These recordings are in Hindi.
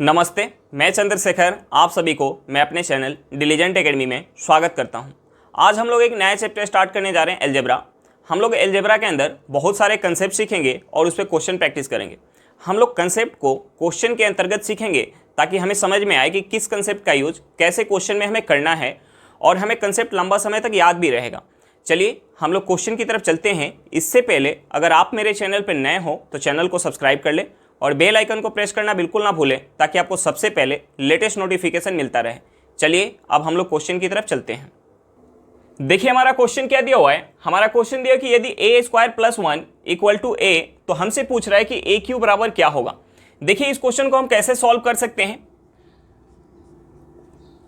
नमस्ते, मैं चंद्रशेखर आप सभी को मैं अपने चैनल डिलीजेंट एकेडमी में स्वागत करता हूं। आज हम लोग एक नया चैप्टर स्टार्ट करने जा रहे हैं अलजेब्रा। हम लोग अलजेब्रा के अंदर बहुत सारे कंसेप्ट सीखेंगे और उस पर क्वेश्चन प्रैक्टिस करेंगे। हम लोग कंसेप्ट को क्वेश्चन के अंतर्गत सीखेंगे ताकि हमें समझ में आए कि किस कंसेप्ट का यूज कैसे क्वेश्चन में हमें करना है और हमें कंसेप्ट लंबा समय तक याद भी रहेगा। चलिए हम लोग क्वेश्चन की तरफ चलते हैं। इससे पहले अगर आप मेरे चैनल पर नए हो तो चैनल को सब्सक्राइब कर ले और बेल आइकन को प्रेस करना बिल्कुल ना भूलें ताकि आपको सबसे पहले लेटेस्ट नोटिफिकेशन मिलता रहे। चलिए अब हम लोग क्वेश्चन की तरफ चलते हैं। देखिए हमारा क्वेश्चन क्या दिया हुआ है। हमारा क्वेश्चन दिया कि यदि a square plus 1 equal to a, तो हमसे पूछ रहा है कि a क्यूब बराबर क्या होगा। देखिए इस क्वेश्चन को हम कैसे सॉल्व कर सकते हैं।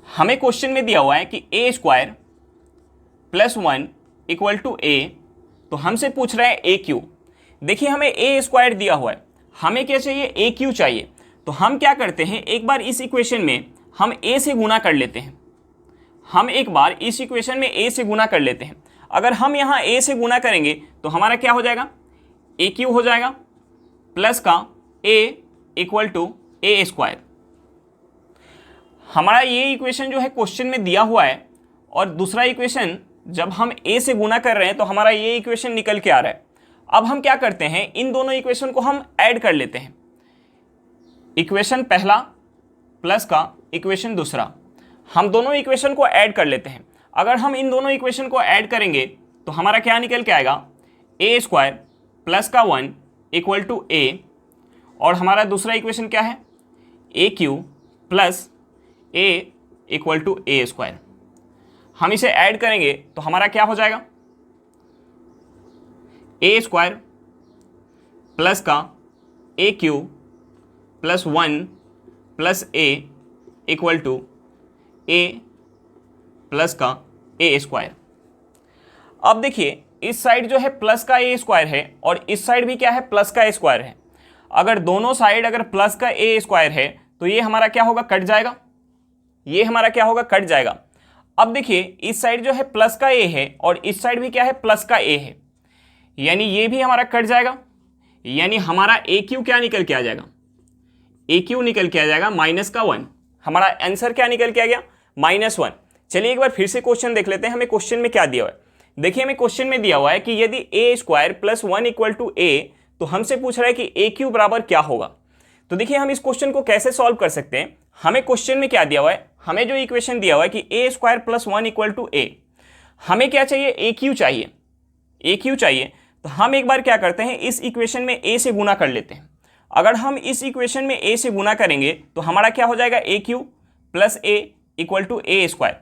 हमें क्वेश्चन में दिया हुआ है कि a square plus 1 equal to a, तो हमसे पूछ रहा है a क्यूब। देखिए हमें a स्क्वायर दिया हुआ है, हमें क्या चाहिए a क्यू चाहिए। तो हम क्या करते हैं, एक बार इस इक्वेशन में हम a से गुना कर लेते हैं। हम एक बार इस इक्वेशन में a से गुना कर लेते हैं। अगर हम यहाँ a से गुना करेंगे तो हमारा क्या हो जाएगा, a क्यू हो जाएगा प्लस का a equal to a square. हमारा ये इक्वेशन जो है क्वेश्चन में दिया हुआ है और दूसरा इक्वेशन जब हम a से गुना कर रहे हैं तो हमारा ये इक्वेशन निकल के आ रहा है। अब हम क्या करते हैं, इन दोनों इक्वेशन को हम ऐड कर लेते हैं। इक्वेशन पहला प्लस का इक्वेशन दूसरा, हम दोनों इक्वेशन को ऐड कर लेते हैं। अगर हम इन दोनों इक्वेशन को ऐड करेंगे तो हमारा क्या निकल के आएगा, a स्क्वायर प्लस का 1 इक्वल टू a, और हमारा दूसरा इक्वेशन क्या है, a cube plus a equal to a square. हम इसे ऐड करेंगे तो हमारा क्या हो जाएगा, a स्क्वायर प्लस का a cube plus 1 plus a equal to a plus का a स्क्वायर। अब देखिए इस साइड जो है प्लस का a स्क्वायर है और इस साइड भी क्या है, प्लस का a स्क्वायर है। अगर दोनों साइड अगर प्लस का a स्क्वायर है तो ये हमारा क्या होगा, कट जाएगा। ये हमारा क्या होगा, कट जाएगा। अब देखिए इस साइड जो है प्लस का a है और इस साइड भी क्या है, प्लस का a है, यानी ये भी हमारा कट जाएगा। यानी हमारा ए क्यू क्या निकल के आ जाएगा, ए क्यू निकल के आ जाएगा माइनस का 1। हमारा आंसर क्या निकल के आ गया, -1। चलिए एक बार फिर से क्वेश्चन देख लेते हैं, हमें क्वेश्चन में क्या दिया हुआ है। देखिए हमें क्वेश्चन में दिया हुआ है कि यदि ए स्क्वायर प्लस 1 इक्वल टू ए, तो हमसे पूछ रहा है कि ए क्यू बराबर क्या होगा। तो देखिए हम इस क्वेश्चन को कैसे सॉल्व कर सकते हैं। हमें क्वेश्चन में क्या दिया हुआ है, हमें जो इक्वेशन दिया हुआ है कि ए स्क्वायर प्लस 1 इक्वल टू ए, हमें क्या चाहिए, ए क्यू चाहिए। ए क्यू चाहिए तो हम एक बार क्या करते हैं, इस इक्वेशन में a से गुना कर लेते हैं। अगर हम इस इक्वेशन में a से गुना करेंगे तो हमारा क्या हो जाएगा, a cube plus a equal to a square.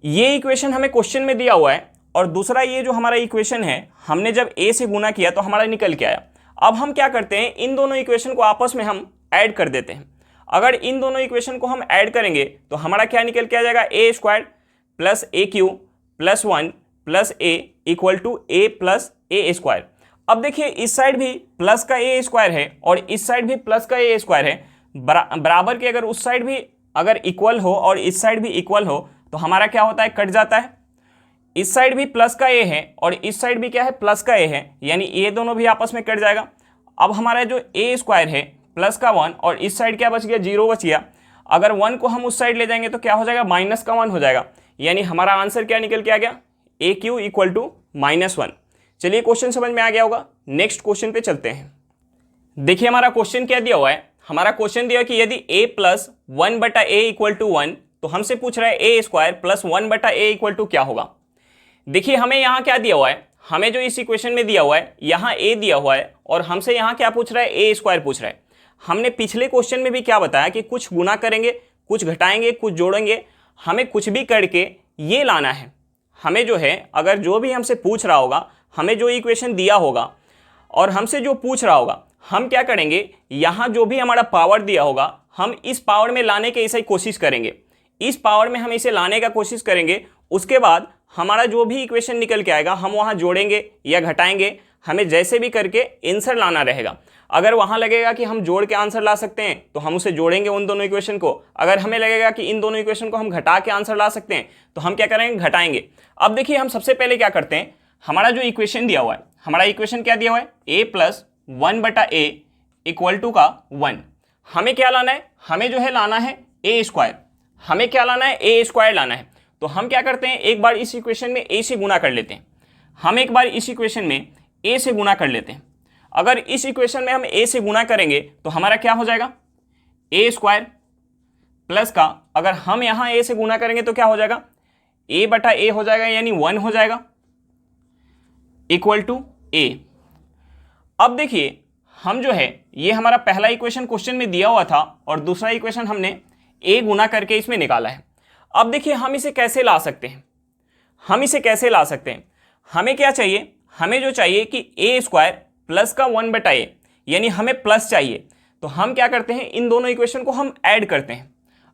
ये इक्वेशन हमें क्वेश्चन में दिया हुआ है और दूसरा ये जो हमारा इक्वेशन है हमने जब a से गुना किया तो हमारा निकल के आया। अब हम क्या करते हैं, इन दोनों इक्वेशन को आपस में हम ऐड कर देते हैं। अगर इन दोनों इक्वेशन को हम ऐड करेंगे तो हमारा क्या निकल के आ जाएगा, a square plus a cube plus 1 plus a equal to a plus a square. अब देखिए इस साइड भी प्लस का a स्क्वायर है और इस साइड भी प्लस का a स्क्वायर है। बराबर के अगर उस साइड भी अगर इक्वल हो और इस साइड भी इक्वल हो तो हमारा क्या होता है, कट जाता है। इस साइड भी प्लस का a है और इस साइड भी क्या है, प्लस का a है, यानी ये दोनों भी आपस में कट जाएगा। अब हमारा जो a स्क्वायर है प्लस का 1 और इस साइड क्या बच गया, 0 बच गया। अगर 1 को हम उस साइड ले जाएंगे तो क्या हो जाएगा, माइनस का 1 हो जाएगा। यानी हमारा आंसर क्या निकल के आ गया, ए क्यू इक्वल टू -1। चलिए क्वेश्चन समझ में आ गया होगा। नेक्स्ट क्वेश्चन पे चलते हैं। देखिए हमारा क्वेश्चन क्या दिया हुआ है। हमारा क्वेश्चन दिया है कि यदि a प्लस 1 बटा ए इक्वल टू 1, तो हमसे पूछ रहा है ए स्क्वायर प्लस 1 बटा ए इक्वल टू क्या होगा। देखिए हमें यहाँ क्या दिया हुआ है, हमें जो इस इक्वेशन में दिया हुआ है यहाँ a दिया हुआ है और हमसे यहाँ क्या पूछ रहा है, ए स्क्वायर पूछ रहा है। हमने पिछले क्वेश्चन में भी क्या बताया कि कुछ गुना करेंगे, कुछ घटाएंगे, कुछ जोड़ेंगे, हमें कुछ भी करके ये लाना है। हमें जो है अगर जो भी हमसे पूछ रहा होगा, हमें जो इक्वेशन दिया होगा और हमसे जो पूछ रहा होगा, हम क्या करेंगे, यहाँ जो भी हमारा पावर दिया होगा हम इस पावर में लाने की ऐसे कोशिश करेंगे। इस पावर में हम इसे लाने का कोशिश करेंगे। उसके बाद हमारा जो भी इक्वेशन निकल के आएगा हम वहाँ जोड़ेंगे या घटाएंगे, हमें जैसे भी करके आंसर लाना रहेगा। अगर वहाँ लगेगा कि हम जोड़ के आंसर ला सकते हैं तो हम उसे जोड़ेंगे उन दोनों इक्वेशन को। अगर हमें लगेगा कि इन दोनों इक्वेशन को हम घटा के आंसर ला सकते हैं तो हम क्या करेंगे, घटाएंगे। अब देखिए हम सबसे पहले क्या करते हैं, हमारा जो इक्वेशन दिया हुआ है, हमारा इक्वेशन क्या दिया हुआ है, a प्लस 1 बटा ए इक्वल टू का 1। हमें क्या लाना है, हमें जो है लाना है ए स्क्वायर, हमें क्या लाना है, ए स्क्वायर लाना है। तो हम क्या करते हैं, एक बार इस इक्वेशन में ए से गुना कर लेते हैं, हम एक बार इस इक्वेशन में ए से गुना कर लेते हैं। अगर इस इक्वेशन में हम ए से गुना करेंगे तो हमारा क्या हो जाएगा, ए स्क्वायर प्लस का, अगर हम यहां ए से गुना करेंगे तो क्या हो जाएगा, ए बटा ए हो जाएगा, यानी 1 हो जाएगा, इक्वल टू ए। अब देखिए हम जो है, ये हमारा पहला इक्वेशन क्वेश्चन में दिया हुआ था और दूसरा इक्वेशन हमने ए गुना करके इसमें निकाला है। अब देखिए हम इसे कैसे ला सकते हैं, हम इसे कैसे ला सकते हैं, हमें क्या चाहिए, हमें जो चाहिए कि ए स्क्वायर प्लस का 1 बटा ए, यानी हमें प्लस चाहिए। तो हम क्या करते हैं, इन दोनों इक्वेशन को हम ऐड करते हैं।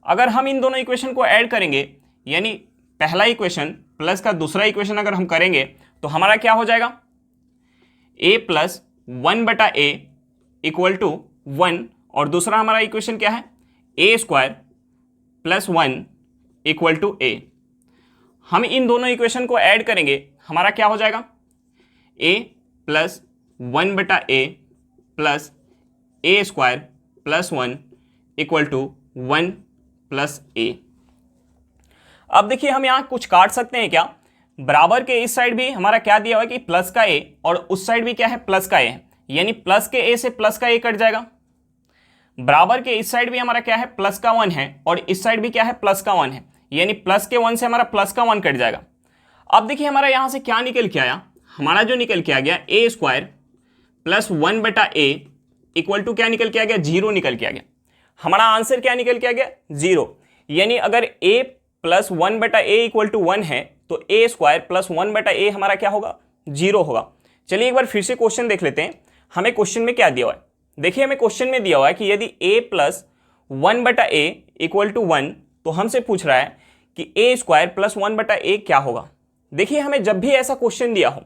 अगर हम इन दोनों इक्वेशन को ऐड करेंगे, यानी पहला इक्वेशन प्लस का दूसरा इक्वेशन अगर हम करेंगे तो हमारा क्या हो जाएगा, ए प्लस 1 बटा ए इक्वल टू 1, और दूसरा हमारा इक्वेशन क्या है, ए स्क्वायर प्लस 1 इक्वल टू ए। हम इन दोनों इक्वेशन को ऐड करेंगे, हमारा क्या हो जाएगा, ए प्लस 1 बटा a plus a square plus 1 equal to 1 plus a. अब देखिए हम यहाँ कुछ काट सकते हैं क्या, बराबर के इस साइड भी हमारा क्या दिया हुआ है कि प्लस का ए, और उस साइड भी क्या है, प्लस का ए है, यानी प्लस के ए से प्लस का ए कट जाएगा। बराबर के इस साइड भी हमारा क्या है, प्लस का 1 है, और इस साइड भी क्या है, प्लस का 1 है, यानी प्लस के 1 से हमारा प्लस का 1 कट जाएगा। अब देखिए हमारा यहाँ से क्या निकल के आया, हमारा जो निकल के आ गया ए स्क्वायर प्लस 1 बटा ए इक्वल टू क्या निकल के आ गया, 0 निकल के आ गया। हमारा आंसर क्या निकल के आ गया, 0। यानी अगर a प्लस 1 बटा ए इक्वल टू 1 है तो ए स्क्वायर प्लस 1 बटा ए हमारा क्या होगा, 0 होगा। चलिए एक बार फिर से क्वेश्चन देख लेते हैं, हमें क्वेश्चन में क्या दिया हुआ है। देखिए हमें क्वेश्चन में दिया हुआ है कि यदि a प्लस 1 बटा ए इक्वल टू 1, तो हमसे पूछ रहा है कि ए स्क्वायर प्लस 1 बटा ए क्या होगा। देखिए हमें जब भी ऐसा क्वेश्चन दिया हो,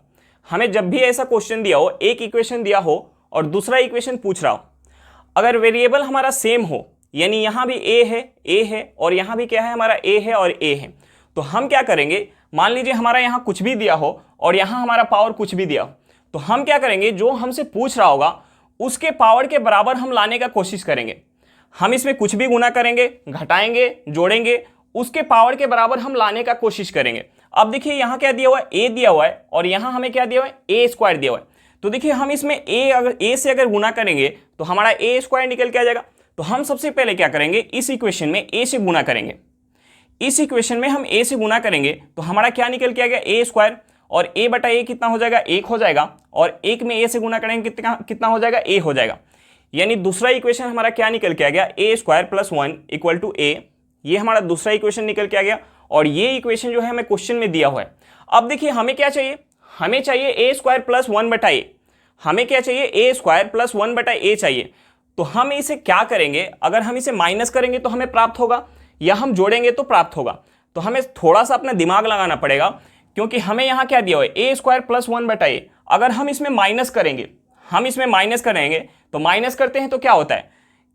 हमें जब भी ऐसा क्वेश्चन दिया हो, एक इक्वेशन दिया हो और दूसरा इक्वेशन पूछ रहा हो, अगर वेरिएबल हमारा सेम हो, यानी यहाँ भी ए है और यहाँ भी क्या है, हमारा ए है और ए है, तो हम क्या करेंगे, मान लीजिए हमारा यहाँ कुछ भी दिया हो और यहाँ हमारा पावर कुछ भी दिया हो, तो हम क्या करेंगे, जो हमसे पूछ रहा होगा उसके पावर के बराबर हम लाने का कोशिश करेंगे। हम इसमें कुछ भी गुना करेंगे, घटाएंगे, जोड़ेंगे, उसके पावर के बराबर हम लाने का कोशिश करेंगे। अब देखिए यहाँ क्या दिया हुआ है, ए दिया हुआ है, और यहाँ हमें क्या दिया हुआ है, ए स्क्वायर दिया हुआ है। तो देखिए हम इसमें ए से अगर गुना करेंगे तो हमारा ए स्क्वायर निकल के आ जाएगा। तो हम सबसे पहले क्या करेंगे, इस इक्वेशन में ए से गुना करेंगे, इस इक्वेशन में हम ए से गुना करेंगे तो हमारा क्या निकल के आ गया, ए स्क्वायर, और ए बटा ए कितना हो जाएगा, 1 हो जाएगा, और 1 में ए से गुना करेंगे कितना हो जाएगा, ए हो जाएगा। यानी दूसरा इक्वेशन हमारा क्या निकल के आ गया, ए स्क्वायर प्लस 1 इक्वल टू ए। ये हमारा दूसरा इक्वेशन निकल के आ गया, और ये इक्वेशन जो है हमें क्वेश्चन में दिया हुआ है। अब देखिए हमें क्या चाहिए, हमें चाहिए ए स्क्वायर प्लस 1 बटा ए, हमें क्या चाहिए, ए स्क्वायर प्लस 1 बटा ए चाहिए। तो हम इसे क्या करेंगे, अगर हम इसे माइनस करेंगे तो हमें प्राप्त होगा, या हम जोड़ेंगे तो प्राप्त होगा। तो हमें थोड़ा सा अपना दिमाग लगाना पड़ेगा, क्योंकि हमें यहाँ क्या दिया हुआ है, ए स्क्वायर प्लस 1 बटा ए। अगर हम इसमें माइनस करेंगे, हम इसमें माइनस करेंगे तो माइनस करते हैं तो क्या होता है,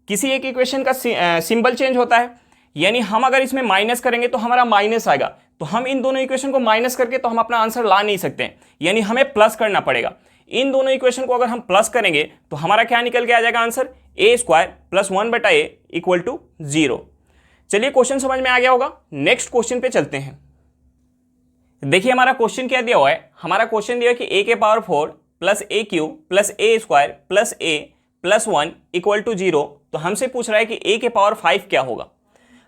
किसी एक इक्वेशन का सिंबल चेंज होता है, यानी हम अगर इसमें माइनस करेंगे तो हमारा माइनस आएगा। तो हम इन दोनों इक्वेशन को माइनस करके तो हम अपना आंसर ला नहीं सकते हैं, यानी हमें प्लस करना पड़ेगा। इन दोनों इक्वेशन को अगर हम प्लस करेंगे तो हमारा क्या निकल के आ जाएगा आंसर, ए स्क्वायर प्लस 1 बटा ए इक्वल टू 0। चलिए क्वेश्चन समझ में आ गया होगा, नेक्स्ट क्वेश्चन पे चलते हैं। देखिए हमारा क्वेश्चन क्या दिया हुआ है, हमारा क्वेश्चन दिया है कि a के power 4 plus a cube plus a square plus a plus 1 equal to 0। तो हमसे पूछ रहा है कि a के पावर 5 क्या होगा।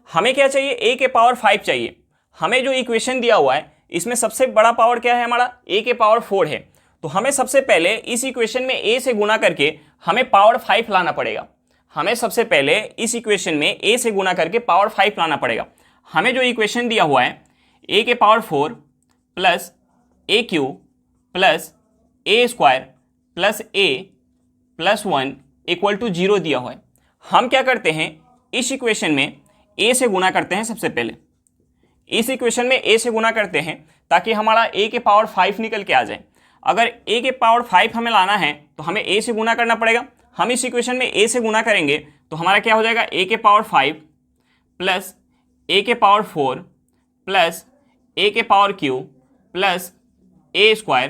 हमें क्या चाहिए, a के पावर 5 चाहिए। हमें जो इक्वेशन दिया हुआ है इसमें सबसे बड़ा पावर क्या है हमारा, a के पावर 4 है। तो हमें सबसे पहले इस इक्वेशन में a से गुना करके हमें पावर 5 लाना पड़ेगा। हमें सबसे पहले इस इक्वेशन में a से गुना करके पावर 5 लाना पड़ेगा। हमें जो इक्वेशन दिया हुआ है, a के power 4 plus a cube plus a square plus a plus 1 equal to 0 दिया हुआ है। हम क्या करते हैं, इस इक्वेशन में a से गुना करते हैं। सबसे पहले इस इक्वेशन में a से गुना करते हैं ताकि हमारा a के पावर 5 निकल के आ जाए। अगर a के पावर 5 हमें लाना है तो हमें a से गुना करना पड़ेगा। हम इस इक्वेशन में a से गुना करेंगे तो हमारा क्या हो जाएगा, a के पावर 5 प्लस a के पावर 4 प्लस a के power q plus a square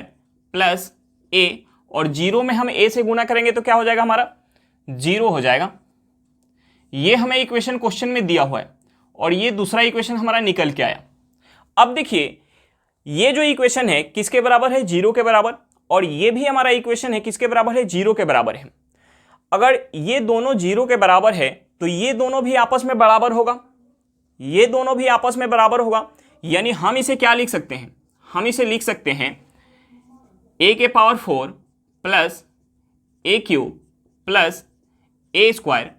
plus ए, और 0 में हम a से गुना करेंगे तो क्या हो जाएगा, हमारा 0 हो जाएगा। ये हमें इक्वेशन क्वेश्चन में दिया हुआ है और ये दूसरा इक्वेशन हमारा निकल के आया। अब देखिए ये जो इक्वेशन है किसके बराबर है, 0 के बराबर, और ये भी हमारा इक्वेशन है किसके बराबर है, 0 के बराबर है। अगर ये दोनों 0 के बराबर है तो ये दोनों भी आपस में बराबर होगा, ये दोनों भी आपस में बराबर होगा। यानी हम इसे क्या लिख सकते हैं, हम इसे लिख सकते हैं a के power 4 plus a cube plus a square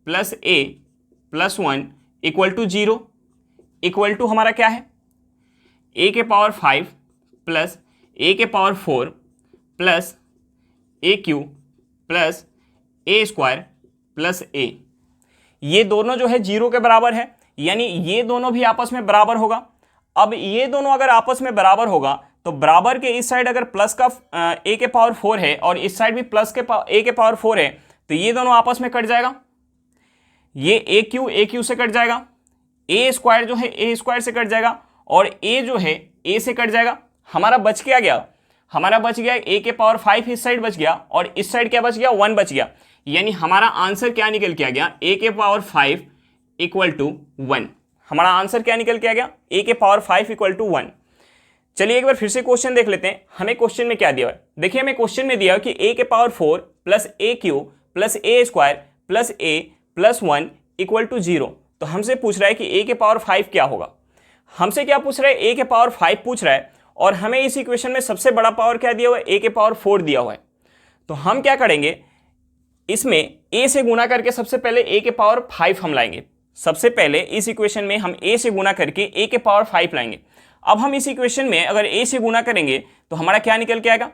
plus a plus 1 equal to 0, equal to हमारा क्या है, a के पावर 5 प्लस ए के power 4 plus a cube plus a square plus ए। ये दोनों जो है 0 के बराबर है, यानी ये दोनों भी आपस में बराबर होगा। अब ये दोनों अगर आपस में बराबर होगा तो बराबर के इस साइड अगर प्लस का a के पावर 4 है और इस साइड भी प्लस के a के पावर 4 है तो ये दोनों आपस में कट जाएगा, ये ए क्यू से कट जाएगा, ए स्क्वायर जो है ए स्क्वायर से कट जाएगा और ए जो है ए से कट जाएगा। हमारा बच गया, हमारा बच गया a के पावर 5 इस साइड बच गया और इस साइड क्या बच गया, 1 बच गया। यानी हमारा आंसर क्या निकल के आ गया, a के पावर 5 इक्वल टू 1। हमारा आंसर क्या निकल के आ गया, a के पावर 5 इक्वल टू 1। चलिए एक बार फिर से क्वेश्चन देख लेते हैं, हमें क्वेश्चन में क्या दिया है। देखिए हमें क्वेश्चन में दिया है कि a के power 4 plus a cube plus a square plus a plus 1 equal to 0। तो हमसे पूछ रहा है कि a के पावर 5 क्या होगा। हमसे क्या पूछ रहा है, a के पावर 5 पूछ रहा है और हमें इस इक्वेशन में सबसे बड़ा पावर क्या दिया हुआ है, a के पावर 4 दिया हुआ है। तो हम क्या करेंगे, इसमें a से गुना करके सबसे पहले a के पावर 5 हम लाएंगे। सबसे पहले इस इक्वेशन में हम a से गुना करके a के पावर 5 लाएंगे। अब हम इस इक्वेशन में अगर a से गुना करेंगे तो हमारा क्या निकल के आएगा,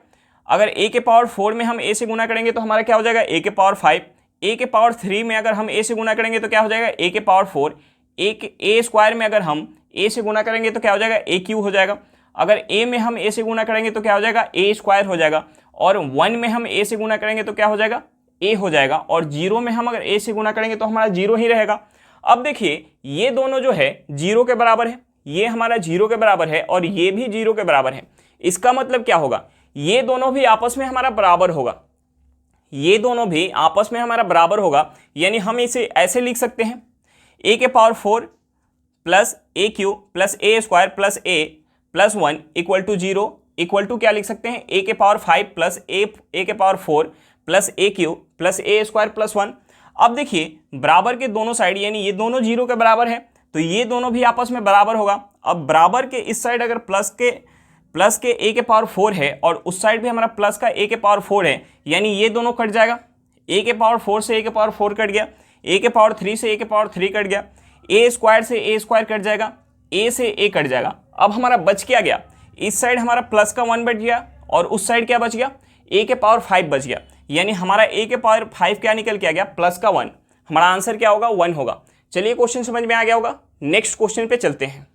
अगर a के पावर 4 में हम a से गुना करेंगे तो हमारा क्या हो जाएगा, a के पावर 5। a के पावर 3 में अगर हम a से गुना करेंगे तो क्या हो जाएगा, a के पावर 4। a स्क्वायर में अगर हम a से गुना करेंगे तो क्या हो जाएगा, a क्यू हो जाएगा। अगर a में हम a से गुना करेंगे तो क्या हो जाएगा, a स्क्वायर हो जाएगा। और 1 में हम a से गुना करेंगे तो क्या हो जाएगा, a हो जाएगा। और 0 में हम अगर a से गुना करेंगे तो हमारा 0 ही रहेगा। अब देखिए ये दोनों जो है 0 के बराबर है, ये हमारा 0 के बराबर है और ये भी 0 के बराबर है। इसका मतलब क्या होगा, ये दोनों भी आपस में हमारा बराबर होगा, ये दोनों भी आपस में हमारा बराबर होगा। यानी हम इसे ऐसे लिख सकते हैं, a के power 4 plus a cube plus a square plus a plus 1 equal to 0, equal to क्या लिख सकते हैं, a के पावर 5 प्लस ए के power 4 plus a cube plus a square plus 1। अब देखिए बराबर के दोनों साइड यानी ये दोनों 0 के बराबर है तो ये दोनों भी आपस में बराबर होगा। अब बराबर के इस साइड अगर प्लस के a के पावर 4 है और उस साइड भी हमारा प्लस का a के पावर 4 है, यानी ये दोनों कट जाएगा। a के पावर 4 से a के पावर 4 कट गया, a के पावर 3 से a के पावर 3 कट गया, a स्क्वायर से a स्क्वायर कट जाएगा, a से a कट जाएगा। अब हमारा बच क्या गया, इस साइड हमारा प्लस का 1 बच गया और उस साइड क्या बच गया, a के पावर 5 बच गया। यानी हमारा a के पावर 5 क्या निकल के आ गया, प्लस का 1। हमारा आंसर क्या होगा, 1 होगा। चलिए क्वेश्चन समझ में आ गया होगा, नेक्स्ट क्वेश्चन पे चलते हैं।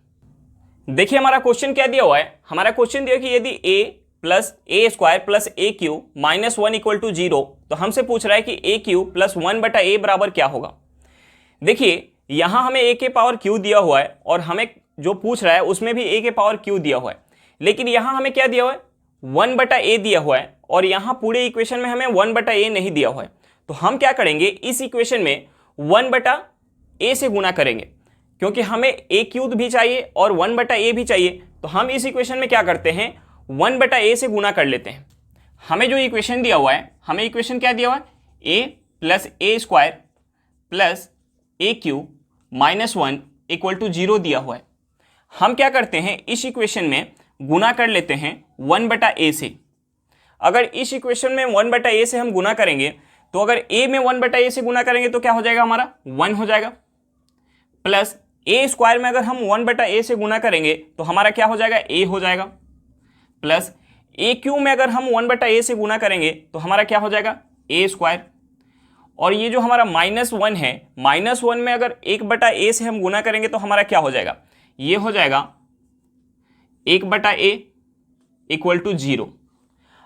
देखिए हमारा क्वेश्चन क्या दिया हुआ है, हमारा क्वेश्चन दिया कि यदि a plus a square plus a cube minus 1 equal to 0, तो हमसे पूछ रहा है कि ए क्यू प्लस 1 बटा ए बराबर क्या होगा। देखिए यहाँ हमें a के पावर q दिया हुआ है और हमें जो पूछ रहा है उसमें भी a के पावर q दिया हुआ है, लेकिन यहाँ हमें क्या दिया हुआ है, 1 बटा ए दिया हुआ है और यहाँ पूरे इक्वेशन में हमें 1 बटा ए नहीं दिया हुआ है। तो हम क्या करेंगे, इस इक्वेशन में 1 बटा ए से गुना करेंगे, क्योंकि हमें ए क्यूब भी चाहिए और 1 बटा ए भी चाहिए। तो हम इस इक्वेशन में क्या करते हैं, 1 बटा ए से गुना कर लेते हैं। हमें जो इक्वेशन दिया हुआ है, हमें इक्वेशन क्या दिया हुआ है, a plus a square plus a cube minus 1 equal to 0 दिया हुआ है। हम क्या करते हैं, इस इक्वेशन में गुना कर लेते हैं 1 बटा ए से। अगर इस इक्वेशन में 1 बटा ए से हम गुना करेंगे तो अगर a में 1 बटा ए से गुना करेंगे तो क्या हो जाएगा, हमारा 1 हो जाएगा। प्लस ए स्क्वायर में अगर हम 1 बटा ए से गुना करेंगे तो हमारा क्या हो जाएगा, a हो जाएगा। प्लस ए क्यू में अगर हम 1 बटा ए से गुना करेंगे तो हमारा क्या हो जाएगा, a स्क्वायर। और ये जो हमारा -1 है, -1 में अगर 1 बटा ए से हम गुना करेंगे तो हमारा क्या हो जाएगा, ये हो जाएगा 1 बटा ए इक्वल टू 0।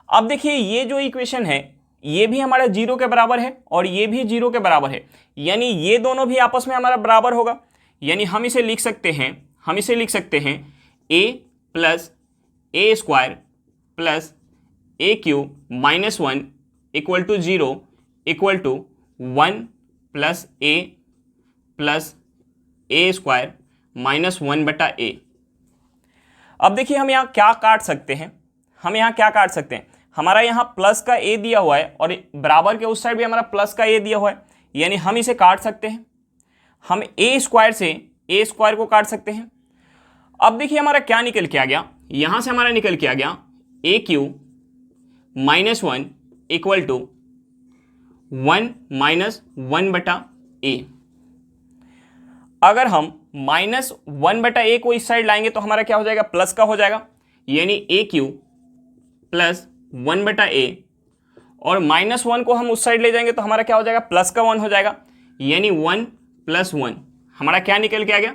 अब देखिए ये जो इक्वेशन है ये भी हमारा 0 के बराबर है और ये भी 0 के बराबर है, यानी ये दोनों भी आपस में हमारा बराबर होगा। यानी हम इसे लिख सकते हैं a plus a square plus a cube minus 1 equal to 0 equal to 1 plus a plus a square minus 1/a। अब देखिए हम यहाँ क्या काट सकते हैं, हम यहाँ क्या काट सकते हैं, हमारा यहाँ प्लस का a दिया हुआ है और बराबर के उस साइड भी हमारा प्लस का a दिया हुआ है, यानी हम इसे काट सकते हैं। हम a स्क्वायर से a स्क्वायर को काट सकते हैं। अब देखिए हमारा क्या निकल के आ गया, यहाँ से हमारा निकल के आ गया a³ minus 1 equal to 1 minus 1/a। अगर हम माइनस 1/a को इस साइड लाएंगे तो हमारा क्या हो जाएगा, प्लस का हो जाएगा, यानी a³ प्लस 1/a, और माइनस 1 को हम उस साइड ले जाएंगे तो हमारा क्या हो जाएगा, प्लस का 1 हो जाएगा, यानी 1 प्लस 1 हमारा क्या निकल के आ गया,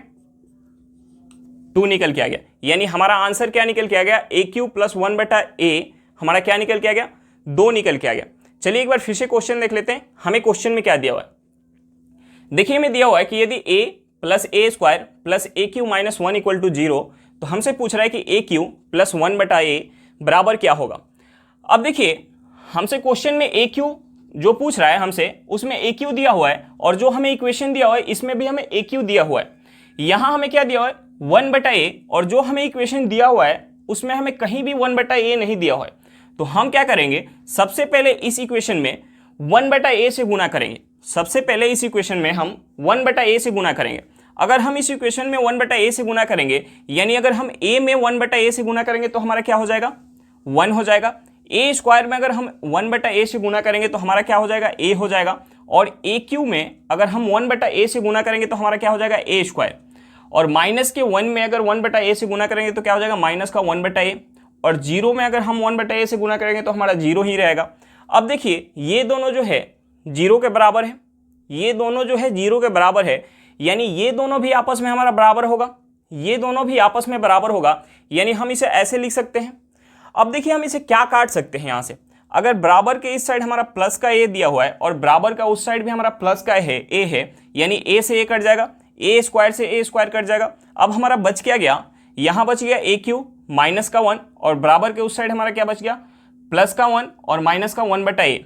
2 निकल के आ गया। यानी हमारा आंसर क्या निकल के आ गया, a³ प्लस 1/a हमारा क्या निकल के आ गया, 2 निकल के आ गया। चलिए एक बार फिर से क्वेश्चन देख लेते हैं, हमें क्वेश्चन में क्या दिया हुआ है। देखिए हमें दिया हुआ है कि यदि a plus a square plus a³ minus 1 equal to 0, तो हमसे पूछ रहा है कि a³ प्लस 1/a बराबर क्या होगा। अब देखिए हमसे क्वेश्चन में a³ जो पूछ रहा है हमसे, उसमें a³ दिया हुआ है, और जो हमें इक्वेशन दिया हुआ है इसमें भी हमें a³ दिया हुआ है। यहाँ हमें क्या दिया हुआ है, 1/a, और जो हमें इक्वेशन दिया हुआ है उसमें हमें कहीं भी 1/a नहीं दिया हुआ है। तो हम क्या करेंगे, सबसे पहले इस इक्वेशन में 1/a से गुना करेंगे। सबसे पहले इस इक्वेशन में हम 1/a से गुना करेंगे। अगर हम इस इक्वेशन में 1/a से गुना करेंगे, यानी अगर हम a में 1/a से गुना करेंगे तो हमारा क्या हो जाएगा, 1 हो जाएगा। a स्क्वायर में अगर हम 1/a से गुना करेंगे तो हमारा क्या हो जाएगा, a हो जाएगा। और a³ में अगर हम 1/a से गुना करेंगे तो हमारा क्या हो जाएगा, a स्क्वायर। और माइनस के 1 में अगर 1/a से गुना करेंगे तो क्या हो जाएगा, माइनस का 1/a। और 0 में अगर हम 1/a से गुना करेंगे तो हमारा 0 ही रहेगा। अब देखिए ये दोनों जो है 0 के बराबर है, ये दोनों जो है 0 के बराबर है, यानी ये दोनों भी आपस में हमारा बराबर होगा, ये दोनों भी आपस में बराबर होगा, यानी हम इसे ऐसे लिख सकते हैं। अब देखिए हम इसे क्या काट सकते हैं यहाँ से, अगर बराबर के इस साइड हमारा प्लस का a दिया हुआ है और बराबर का उस साइड भी हमारा प्लस का है a है, यानी a से a कट जाएगा, a स्क्वायर से a स्क्वायर कट जाएगा। अब हमारा बच क्या गया, यहाँ बच गया a³ माइनस का 1, और बराबर के उस साइड हमारा क्या बच गया, प्लस का 1 और माइनस का 1/a।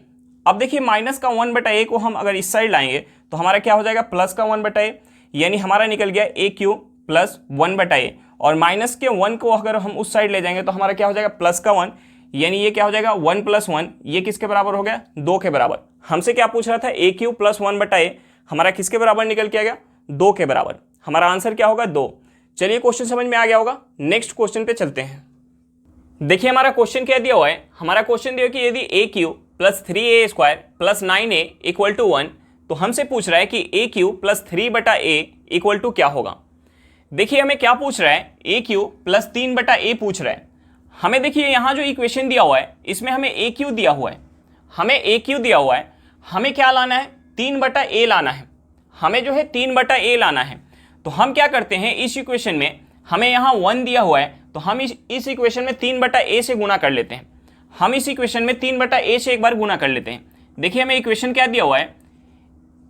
अब देखिए माइनस का 1/a को हम अगर इस साइड लाएंगे तो हमारा क्या हो जाएगा, प्लस का 1/a, यानी हमारा निकल गया a³ प्लस 1/a। और माइनस के 1 को अगर हम उस साइड ले जाएंगे तो हमारा क्या हो जाएगा, प्लस का 1, यानी ये क्या हो जाएगा 1 प्लस 1, ये किसके बराबर हो गया, 2 के बराबर। हमसे क्या पूछ रहा था, a³ प्लस 1/a हमारा किसके बराबर निकल के आ गया, 2 के बराबर। हमारा आंसर क्या होगा, 2। चलिए क्वेश्चन समझ में आ गया होगा, नेक्स्ट क्वेश्चन पे चलते हैं। देखिए हमारा क्वेश्चन क्या दिया हुआ है, हमारा क्वेश्चन दिया कि यदि a³ plus 3a square plus 9a equal to 1, तो हमसे पूछ रहा है कि a³ plus 3/a equal to क्या होगा। देखिए हमें क्या पूछ रहा है, a³ प्लस 3/a पूछ रहा है। हमें देखिए यहाँ जो इक्वेशन दिया हुआ है इसमें हमें a³ दिया हुआ है, हमें a³ दिया हुआ है, हमें क्या लाना है, 3/a लाना है, हमें जो है 3/a लाना है। तो हम क्या करते हैं, इस इक्वेशन में हमें यहाँ 1 दिया हुआ है, तो हम इस इक्वेशन में 3/a से गुना कर लेते हैं। हम इस इक्वेशन में 3/a से एक बार गुना कर लेते हैं। देखिए हमें इक्वेशन क्या दिया हुआ है,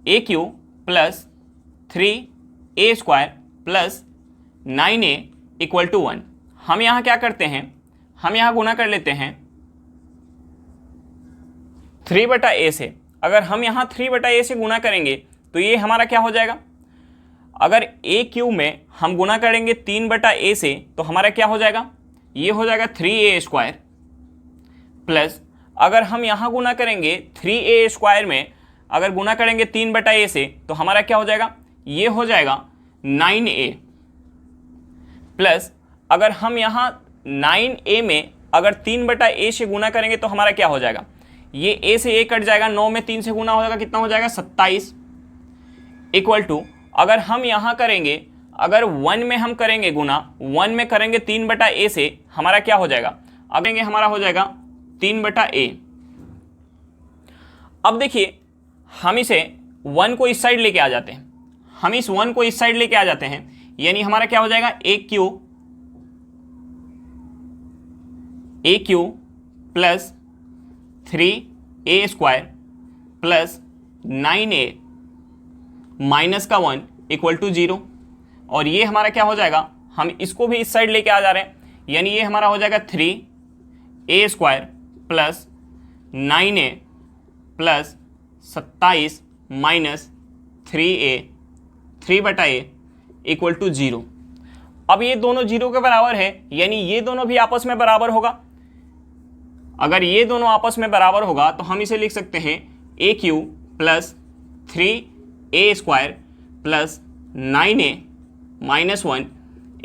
a³ plus 3a square plus 9a equal to 1। हम यहाँ क्या करते हैं, हम यहाँ गुना कर लेते हैं 3/a से। अगर हम यहाँ 3/a से गुना करेंगे तो ये हमारा क्या हो जाएगा, अगर a³ में हम गुना करेंगे 3/a से तो हमारा क्या हो जाएगा, ये हो जाएगा 3a स्क्वायर, प्लस अगर हम यहाँ गुना करेंगे 3a स्क्वायर में अगर गुना करेंगे 3/a से तो हमारा क्या हो जाएगा, ये हो जाएगा 9a, प्लस अगर हम यहाँ 9a में अगर 3/a से गुना करेंगे तो हमारा क्या हो जाएगा, ये a से a कट जाएगा, 9 में 3 से गुना हो जाएगा, कितना हो जाएगा 27, इक्वल टू अगर हम यहाँ करेंगे, अगर 1 में हम करेंगे गुना, 1 में करेंगे 3/a से हमारा क्या हो जाएगा, अब देंगे हमारा हो जाएगा 3/a। अब देखिए हम इसे 1 को इस साइड लेके आ जाते हैं, हम इस 1 को इस साइड लेके आ जाते हैं, यानी हमारा क्या हो जाएगा, a³ plus 3a square plus 9a minus का 1 इक्वल टू 0। और ये हमारा क्या हो जाएगा, हम इसको भी इस साइड लेके आ जा रहे हैं, यानी ये हमारा हो जाएगा 3a square plus 9a plus 27 minus 3a 3/a equal to 0। अब ये दोनों 0 के बराबर है, यानी ये दोनों भी आपस में बराबर होगा। अगर ये दोनों आपस में बराबर होगा तो हम इसे लिख सकते हैं AQ plus 3a² plus 9a minus 1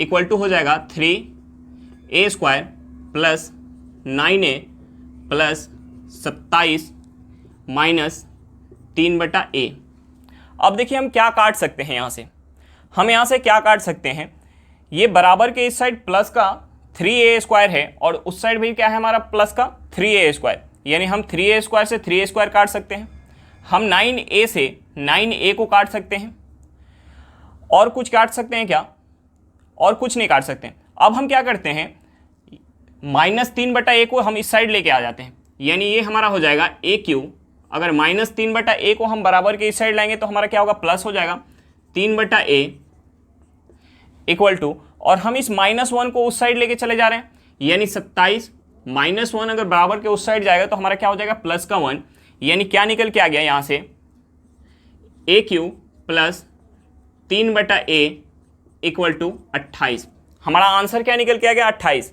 equal to हो जाएगा 3a² plus 9a plus 27 minus 3/a। अब देखिए हम क्या काट सकते हैं यहाँ से, हम यहाँ से क्या काट सकते हैं, ये बराबर के इस साइड प्लस का 3a² है और उस साइड भी क्या है हमारा प्लस का 3a², यानी हम 3a² से 3a² काट सकते हैं। हम 9a से 9a को काट सकते हैं। और कुछ काट सकते हैं क्या? और कुछ नहीं काट सकते। अब हम क्या करते हैं, -3/a को हम इस साइड लेके आ जाते हैं, यानी ये हमारा हो जाएगा AQ। अगर -3/a को हम बराबर के इस साइड लाएंगे तो हमारा क्या होगा, प्लस हो जाएगा 3/a इक्वल टू, और हम इस -1 को उस साइड लेके चले जा रहे हैं, यानी 27 -1 अगर बराबर के उस साइड जाएगा तो हमारा क्या हो जाएगा, प्लस का 1, यानी क्या निकल के आ गया यहाँ से AQ plus 3/a equal to 28। हमारा आंसर क्या निकल के आ गया, 28।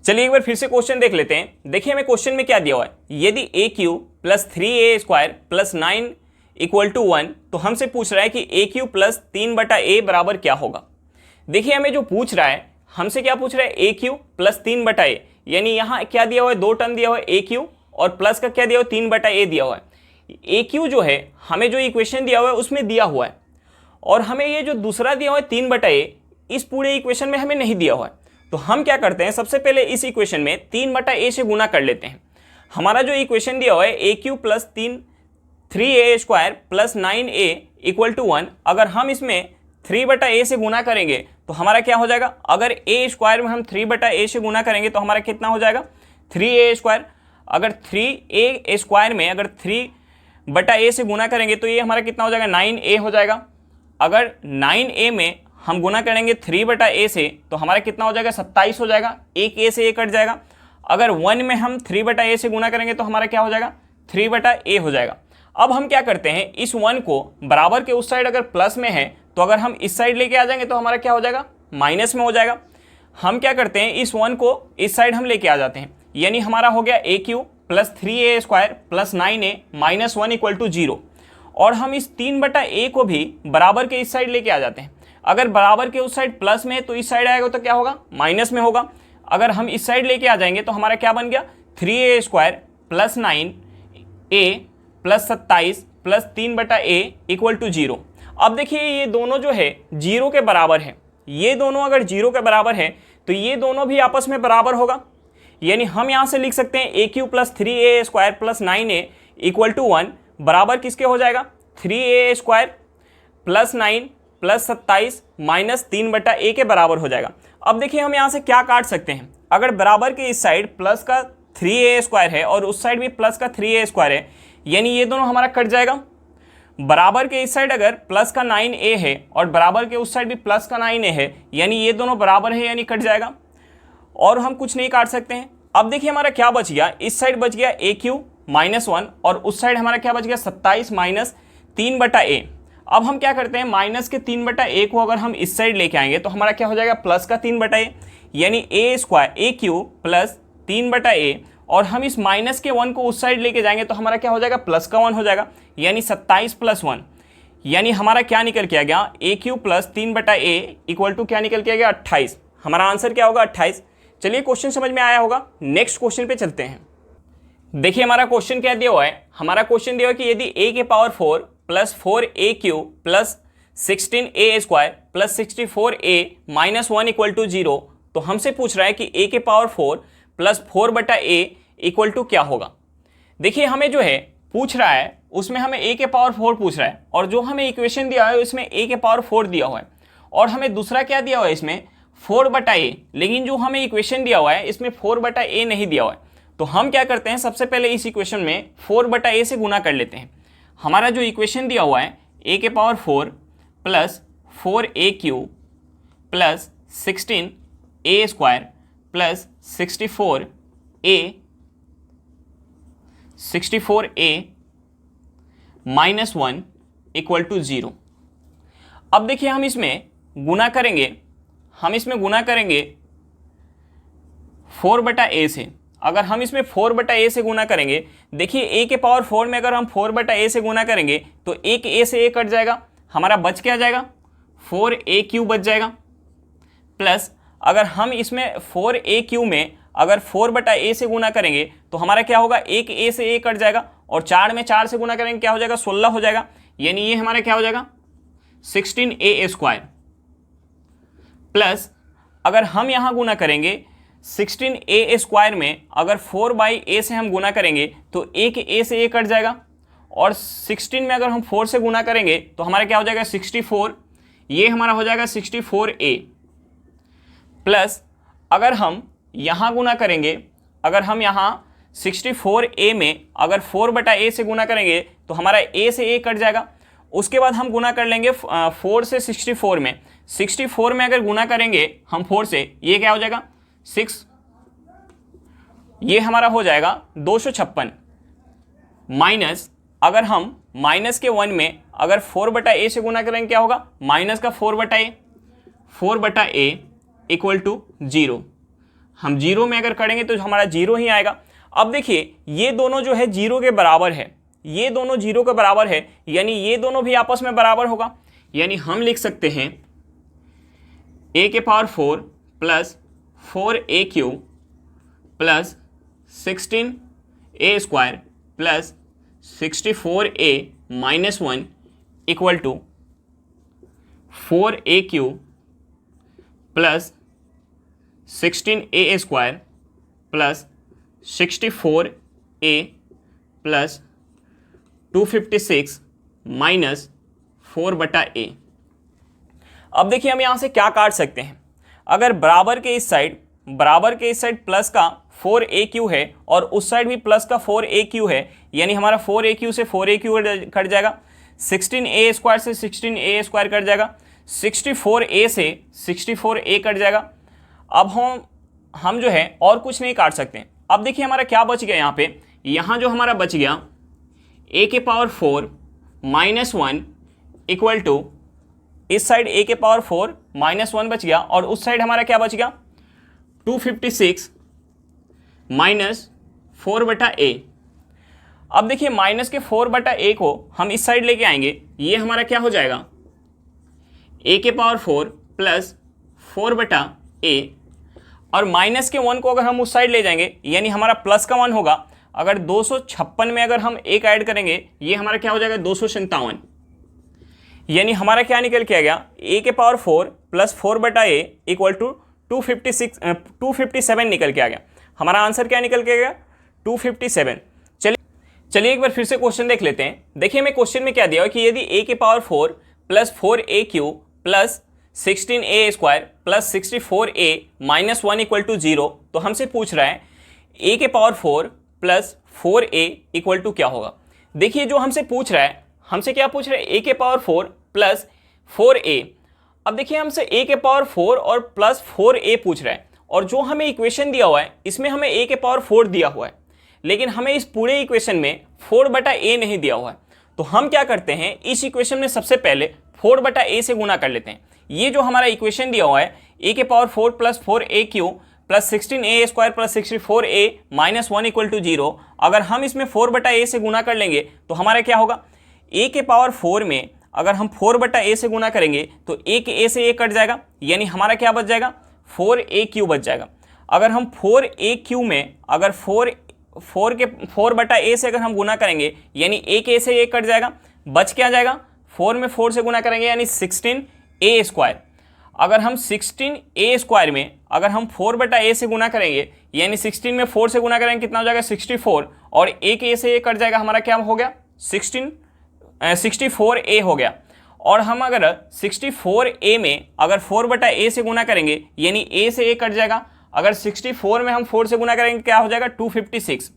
चलिए एक बार फिर से क्वेश्चन देख लेते हैं। देखिए हमें क्वेश्चन में क्या दिया हुआ है, यदि AQ plus 3a² plus 9 equal to 1, तो हमसे पूछ रहा है कि AQ प्लस 3/a बराबर क्या होगा। देखिए हमें जो पूछ रहा है, हमसे क्या पूछ रहा है, AQ प्लस 3/a, यानी यहाँ क्या दिया हुआ है, दो टर्म दिया हुआ है AQ, और प्लस का क्या दिया हुआ है, 3/a दिया हुआ है। AQ जो है हमें जो इक्वेशन दिया हुआ है उसमें दिया हुआ है, और हमें ये जो दूसरा दिया हुआ है 3/a, इस पूरे इक्वेशन में हमें नहीं दिया हुआ है। तो हम क्या करते हैं, सबसे पहले इस इक्वेशन में 3/a से गुना कर लेते हैं। हमारा जो इक्वेशन दिया हुआ है AQ plus 3a² plus 9a equal to 1, अगर हम इसमें 3/a से गुना करेंगे तो हमारा क्या हो जाएगा, अगर a² में हम 3/a से गुना करेंगे तो हमारा कितना हो जाएगा, 3a²। अगर 3a² में अगर 3/a से गुना करेंगे तो ये हमारा कितना हो जाएगा, 9a हो जाएगा। अगर 9a में हम गुना करेंगे 3/a से तो हमारा कितना हो जाएगा, 27 हो जाएगा, एक a से a कट जाएगा। अगर 1 में हम 3/a से गुना करेंगे तो हमारा क्या हो जाएगा, 3/a हो जाएगा। अब हम क्या करते हैं, इस 1 को बराबर के उस साइड अगर प्लस में है तो अगर हम इस साइड लेके आ जाएंगे तो हमारा क्या हो जाएगा, माइनस में हो जाएगा। हम क्या करते हैं, इस 1 को इस साइड हम लेके आ जाते हैं, यानी हमारा हो गया AQ plus 3a² plus 9a minus 1 equal to 0। और हम इस 3/a को भी बराबर के इस साइड लेके आ जाते हैं। अगर बराबर के उस साइड प्लस में है तो इस साइड आएगा तो क्या होगा, माइनस में होगा। अगर हम इस साइड लेके आ जाएंगे तो हमारा क्या बन गया, 3a² plus 9a plus 27 plus 3/a equal to 0। अब देखिए ये दोनों जो है 0 के बराबर है, ये दोनों अगर 0 के बराबर है तो ये दोनों भी आपस में बराबर होगा, यानी हम यहाँ से लिख सकते हैं AQ plus 3a² plus 9a equal to 1 बराबर किसके हो जाएगा, 3a² plus 9 plus 27 minus 3/a के बराबर हो जाएगा। अब देखिए हम यहाँ से क्या काट सकते हैं, अगर बराबर के इस साइड प्लस का 3a² है और उस साइड भी प्लस का 3a² है, यानी ये दोनों हमारा कट जाएगा। बराबर के इस साइड अगर प्लस का 9a है और बराबर के उस साइड भी प्लस का 9a है, यानी ये दोनों बराबर है, यानी कट जाएगा, और हम कुछ नहीं काट सकते हैं। अब देखिए हमारा क्या बच गया, इस साइड बच गया AQ -1 और उस साइड हमारा क्या बच गया, 27 माइनस 3/a। अब हम क्या करते हैं, माइनस के 3/a को अगर हम इस साइड लेके आएंगे तो हमारा क्या हो जाएगा, प्लस का 3/a, यानी AQ प्लस 3/a, और हम इस माइनस के 1 को उस साइड लेके जाएंगे तो हमारा क्या हो जाएगा, प्लस का 1 हो जाएगा, यानी 27 प्लस 1, यानी हमारा क्या निकल के आ गया, AQ plus 3/a equal to क्या निकल के आ गया, 28। हमारा आंसर क्या होगा, 28। चलिए क्वेश्चन समझ में आया होगा, नेक्स्ट क्वेश्चन पे चलते हैं। देखिए हमारा क्वेश्चन क्या दिया हुआ है, हमारा क्वेश्चन दिया हुआ है कि यदि a के power 4 plus 4AQ plus 16a² plus 64a minus 1 equal to 0, तो हमसे पूछ रहा है कि a के power 4 plus 4/a equal to क्या होगा। देखिए हमें जो है पूछ रहा है उसमें हमें a के पावर 4 पूछ रहा है, और जो हमें इक्वेशन दिया है उसमें a के पावर 4 दिया हुआ है, और हमें दूसरा क्या दिया हुआ है इसमें 4/a, लेकिन जो हमें इक्वेशन दिया हुआ है इसमें 4/a नहीं दिया हुआ है। तो हम क्या करते हैं, सबसे पहले इस इक्वेशन में 4/a से गुना कर लेते हैं। हमारा जो इक्वेशन दिया हुआ है a के power 4 plus 4AQ plus 16a² plus 64a minus 1 equal to 0। अब देखिए हम इसमें गुना करेंगे 4/a से। अगर हम इसमें 4/a से गुना करेंगे, देखिए a के पावर 4 में अगर हम 4/a से गुना करेंगे तो एक a से a कट जाएगा, हमारा बच क्या जाएगा 4a³ बच जाएगा। प्लस अगर हम इसमें 4a³ में अगर 4/a से गुना करेंगे तो हमारा क्या होगा, एक a से a कट जाएगा और 4 में 4 से गुना करेंगे क्या हो जाएगा 16 हो जाएगा, यानी ये हमारा क्या हो जाएगा 16a²। प्लस अगर हम यहाँ गुना करेंगे 16a² में अगर 4/a से हम गुना करेंगे तो एक a से a कट जाएगा और 16 में अगर हम 4 से गुना करेंगे तो हमारा क्या हो जाएगा 64, ये हमारा हो जाएगा 64a। प्लस अगर हम यहाँ गुना करेंगे, अगर हम यहाँ 64a में अगर 4/a से गुना करेंगे तो हमारा a से a कट जाएगा। उसके बाद हम गुना कर लेंगे 4 से 64 में, 64 में अगर गुना करेंगे हम 4 से, ये क्या हो जाएगा 6, ये हमारा हो जाएगा 256। माइनस अगर हम माइनस के 1 में अगर 4/a से गुना करेंगे क्या होगा माइनस का 4/a इक्वल टू 0। हम 0 में अगर करेंगे तो हमारा 0 ही आएगा। अब देखिए ये दोनों जो है 0 के बराबर है, ये दोनों 0 के बराबर है, यानी ये दोनों भी आपस में बराबर होगा। यानी हम लिख सकते हैं a के power 4 plus 4a³ plus 16a² plus 64a minus 1 equal to 4a³ plus 16a² plus 64a plus 256 minus 4/a। अब देखिए हम यहाँ से क्या काट सकते हैं, अगर बराबर के इस साइड प्लस का 4a³ है और उस साइड भी प्लस का 4a³ है, यानी हमारा 4a³ से 4a³ कट जाएगा, 16a² से 16a² कट जाएगा, 64a से 64a कट जाएगा। अब हम जो है और कुछ नहीं काट सकते। अब देखिए हमारा क्या बच गया यहाँ पे, यहाँ जो हमारा बच गया a के पावर 4 माइनस 1 इक्वल टू इस साइड a के पावर 4 माइनस 1 बच गया और उस साइड हमारा क्या बच गया 256 माइनस 4/a। अब देखिए माइनस के 4/a को हम इस साइड लेके आएंगे, ये हमारा क्या हो जाएगा a के पावर 4 प्लस 4/a और माइनस के 1 को अगर हम उस साइड ले जाएंगे यानी हमारा प्लस का 1 होगा। अगर 256 में अगर हम एक ऐड करेंगे ये हमारा क्या हो जाएगा 257, यानी हमारा क्या निकल के आ गया a के power 4 plus 4/a equal to 257 निकल के आ गया। हमारा आंसर क्या निकल के आ गया 257। चलिए एक बार फिर से क्वेश्चन देख लेते हैं। देखिए हमें क्वेश्चन में क्या दिया है कि यदि a के power 4 plus 4a³ plus 16a² plus 64a minus 1 equal to 0, तो हमसे पूछ रहा है a के power 4 plus 4a equal to क्या होगा। देखिए जो हमसे पूछ रहा है, हमसे क्या पूछ रहा है a के पावर 4 प्लस 4a। अब देखिए हमसे a के पावर 4 और प्लस 4a पूछ रहा है और जो हमें इक्वेशन दिया हुआ है इसमें हमें a के पावर 4 दिया हुआ है, लेकिन हमें इस पूरे इक्वेशन में 4/a नहीं दिया हुआ है। तो हम क्या करते हैं, इस इक्वेशन में सबसे पहले 4/a से गुना कर लेते हैं। ये जो हमारा इक्वेशन दिया हुआ है a के power 4 plus 4a³ plus 16a² plus 64a minus 1 equal to 0, अगर हम इसमें 4/a से गुना कर लेंगे तो हमारा क्या होगा a के पावर 4 में अगर हम 4/a से गुना करेंगे तो एक a से a कट जाएगा, यानी हमारा क्या बच जाएगा 4a³ बच जाएगा। अगर हम 4a³ में अगर 4/a से अगर हम गुना करेंगे यानी एक a से a कट जाएगा, बच क्या जाएगा 4 में 4 से गुना करेंगे यानी 16a²। अगर हम 16a² में अगर हम 4/a से गुना करेंगे यानी 16 में 4 से गुना करेंगे कितना हो जाएगा 64 और एक a से a कट जाएगा, हमारा क्या हो गया 64a हो गया। और हम अगर 64a में अगर 4/a से गुना करेंगे यानी a से a कट जाएगा, अगर 64 में हम 4 से गुना करेंगे क्या हो जाएगा 256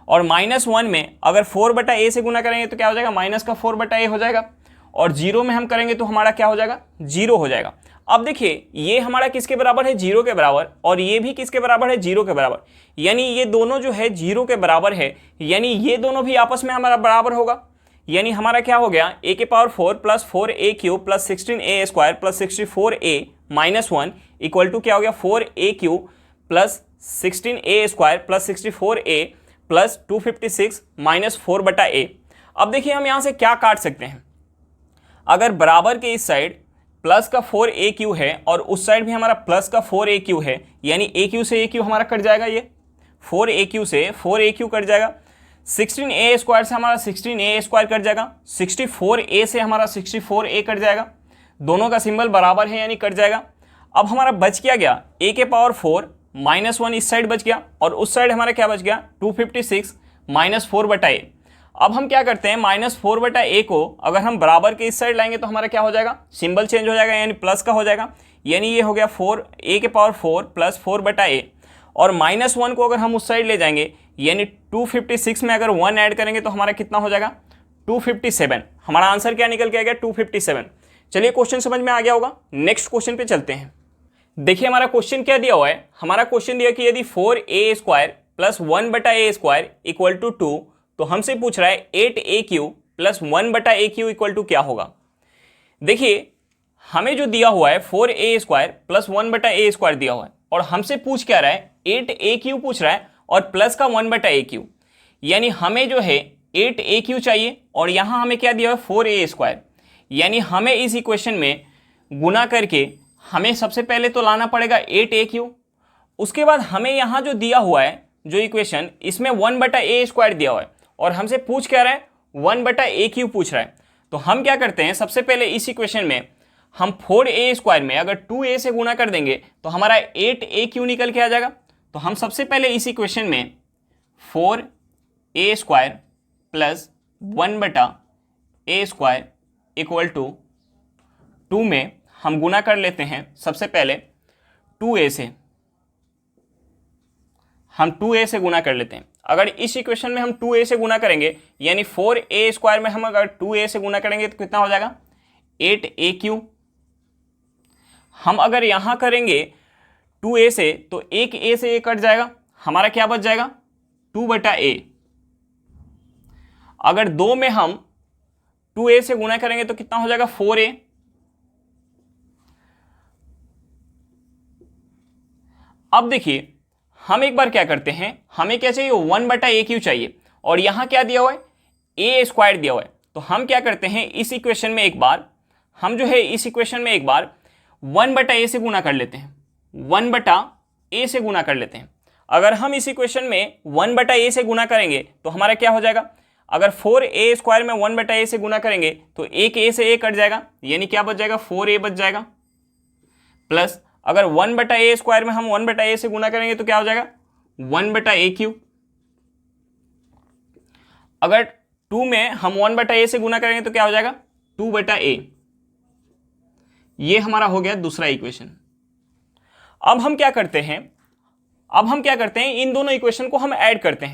और माइनस 1 में अगर 4/a से गुना करेंगे तो क्या हो जाएगा माइनस का 4/a हो जाएगा और 0 में हम करेंगे तो हमारा क्या हो जाएगा 0 हो जाएगा। अब देखिए ये हमारा किसके बराबर है 0 के बराबर और ये भी किसके बराबर है 0 के बराबर, यानी ये दोनों जो है 0 के बराबर है, यानी ये दोनों भी आपस में हमारा बराबर होगा। यानी हमारा क्या हो गया, ए के power 4 plus 4a³ plus 16a² plus 64a minus 1 equal to क्या हो गया, 4a³ plus 16a² plus 64a plus 256 minus 4/a। अब देखिए हम यहाँ से क्या काट सकते हैं, अगर बराबर के इस साइड प्लस का 4a³ है और उस साइड भी हमारा प्लस का 4a³ है, यानी a³ से a³ हमारा कट जाएगा, ये 4a³ से 4a³ कट जाएगा, 16a² से हमारा 16a² कट जाएगा, 64a से हमारा 64a कट जाएगा, दोनों का सिंबल बराबर है यानी कट जाएगा। अब हमारा बच क्या गया, a के पावर 4 माइनस 1 इस साइड बच गया और उस साइड हमारा क्या बच गया, 256 माइनस 4/a। अब हम क्या करते हैं, माइनस 4/a को अगर हम बराबर के इस साइड लाएंगे तो हमारा क्या हो जाएगा, सिंबल चेंज हो जाएगा यानी प्लस का हो जाएगा, यानी ये हो गया 4 a के पावर 4 प्लस 4/a और माइनस 1 को अगर हम उस साइड ले जाएंगे यानी 256 में अगर 1 ऐड करेंगे तो हमारा कितना हो जाएगा, 257। हमारा आंसर क्या निकल के आ गया, 257। चलिए क्वेश्चन समझ में आ गया होगा, नेक्स्ट क्वेश्चन पे चलते हैं। देखिए हमारा क्वेश्चन क्या दिया हुआ है, हमारा क्वेश्चन दिया कि यदि 4a² plus 1/a² equal to 2, तो हमसे पूछ रहा है 8a³ plus 1/a³ equal to क्या होगा। देखिए हमें जो दिया हुआ है 4a² प्लस 1/a² दिया हुआ है और हमसे पूछ क्या रहा है, 8a³ पूछ रहा है और प्लस का 1/a³, यानी हमें जो है 8a³ चाहिए और यहाँ हमें क्या दिया हुआ है 4a², यानी हमें इस इक्वेशन में गुना करके हमें सबसे पहले तो लाना पड़ेगा 8a³, उसके बाद हमें यहाँ जो दिया हुआ है जो इक्वेशन, इसमें 1/a² दिया हुआ है और हमसे पूछ क्या रहा है, 1/a³ पूछ रहा है। तो हम क्या करते हैं, सबसे पहले इस इक्वेशन में हम 4a² में अगर 2a से गुना कर देंगे तो हमारा 8a³ निकल के आ जाएगा। तो हम सबसे पहले इस इक्वेशन में 4a² plus 1/a² equal to 2 में हम गुना कर लेते हैं, सबसे पहले 2a से हम 2a से गुना कर लेते हैं। अगर इस इक्वेशन में हम 2a से गुना करेंगे यानी 4a² में हम अगर 2a से गुना करेंगे तो कितना हो जाएगा, 8a³। हम अगर यहाँ करेंगे 2a से तो एक a से a कट जाएगा, हमारा क्या बच जाएगा, 2/a। अगर 2 में हम 2a से गुना करेंगे तो कितना हो जाएगा, 4a। अब देखिए हम एक बार क्या करते हैं, हमें क्या चाहिए, 1/a³ चाहिए और यहाँ क्या दिया हुआ है, a² दिया हुआ है। तो हम क्या करते हैं, इस इक्वेशन में एक बार हम जो है इस इक्वेशन में एक बार 1/a से गुना कर लेते हैं, 1/a से गुना कर लेते हैं। अगर हम इस इक्वेशन में 1/a से गुना करेंगे तो हमारा क्या हो जाएगा, अगर 4a² में 1/a से गुना करेंगे तो एक a से a कट जाएगा, यानी क्या बच जाएगा, 4a बच जाएगा, प्लस अगर 1/a² में हम 1/a से गुना करेंगे तो क्या हो जाएगा, 1/a³। अगर 2 में हम 1/a से गुना करेंगे तो क्या हो जाएगा, 2/a। ये हमारा हो गया दूसरा इक्वेशन। अब हम क्या करते हैं, इन दोनों इक्वेशन को हम ऐड करते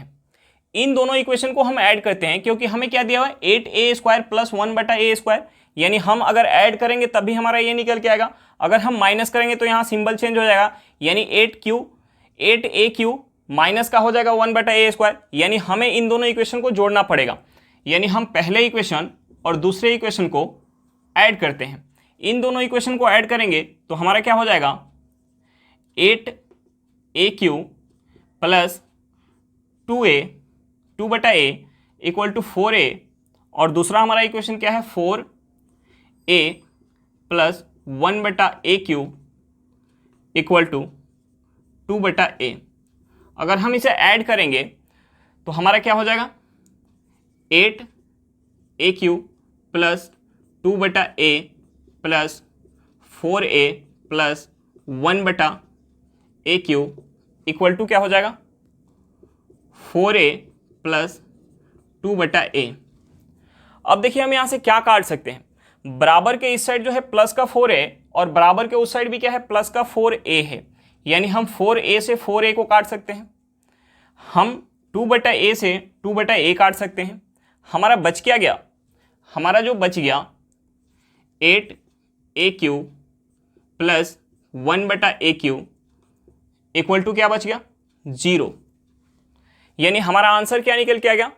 हैं, क्योंकि हमें क्या दिया हुआ है, 8a² प्लस 1/a², यानी हम अगर ऐड करेंगे तब भी हमारा ये निकल के आएगा, अगर हम माइनस करेंगे तो यहाँ सिंबल चेंज हो जाएगा, यानी 8a³ माइनस का हो जाएगा 1/a², यानी हमें इन दोनों इक्वेशन को जोड़ना पड़ेगा। यानी हम पहले इक्वेशन और दूसरे इक्वेशन को ऐड करते हैं, इन दोनों इक्वेशन को ऐड करेंगे तो हमारा क्या हो जाएगा, 8a³ plus 2/a equal to 4a और दूसरा हमारा इक्वेशन क्या है, 4a plus 1/a³ equal to 2/a। अगर हम इसे ऐड करेंगे तो हमारा क्या हो जाएगा, 8a³ plus 2/a plus 4a plus 1/a³ equal to क्या हो जाएगा, 4a प्लस 2/a। अब देखिए हम यहाँ से क्या काट सकते हैं, बराबर के इस साइड जो है प्लस का 4a और बराबर के उस साइड भी क्या है, प्लस का 4a है, यानी हम 4a से 4a को काट सकते हैं, हम 2/a से 2/a काट सकते हैं। हमारा बच क्या गया, हमारा जो बच गया 8a³ plus 1/a³ equal to क्या बच गया, 0। यानी हमारा आंसर क्या निकल के आ गया,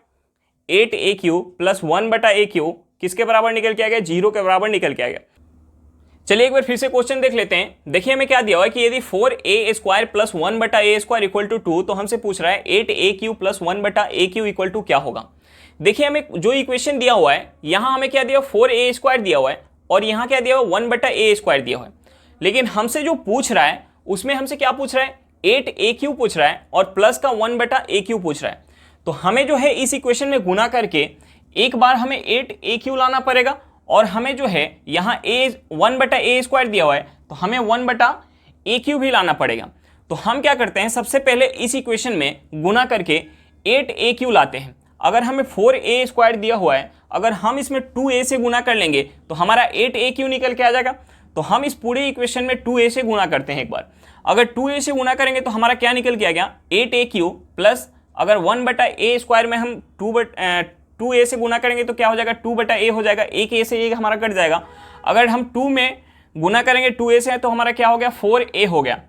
8a³ प्लस 1/a³ किसके बराबर निकल के आ गया? 0 के बराबर निकल के आ गया। चलिए एक बार फिर से क्वेश्चन देख लेते हैं। देखिए हमें क्या दिया हुआ है कि यदि 4a² plus 1/a² equal to 2, तो हमसे पूछ रहा है 8a³ plus 1/a³ equal to क्या होगा। देखिए हमें जो इक्वेशन दिया हुआ है, यहाँ हमें क्या दिया, 4a² दिया हुआ है और यहाँ क्या दिया हुआ, 1/a² दिया हुआ है। लेकिन हमसे जो पूछ रहा है उसमें हमसे क्या पूछ रहा है, 8a³ पूछ रहा है और प्लस का 1/a³ पूछ रहा है। तो हमें जो है इस इक्वेशन में गुना करके एक बार हमें 8a³ लाना पड़ेगा और हमें जो है यहाँ 1/a² दिया हुआ है तो हमें 1/a³ भी लाना पड़ेगा। तो हम क्या करते हैं, सबसे पहले इस इक्वेशन में गुना करके 8a³ लाते हैं। अगर हमें 4a² दिया हुआ है, अगर हम इसमें 2a से गुना कर लेंगे तो हमारा 8a³ निकल के आ जाएगा। तो हम इस पूरे इक्वेशन में 2a से गुना करते हैं एक बार। अगर 2a से गुना करेंगे तो हमारा क्या निकल के आ गया, 8a³ प्लस अगर 1/a² में हम 2a से गुना करेंगे तो क्या हो जाएगा, 2/a हो जाएगा। एक a से एक हमारा कट जाएगा। अगर हम 2 में गुना करेंगे 2a से तो हमारा क्या हो गया, 4a हो गया।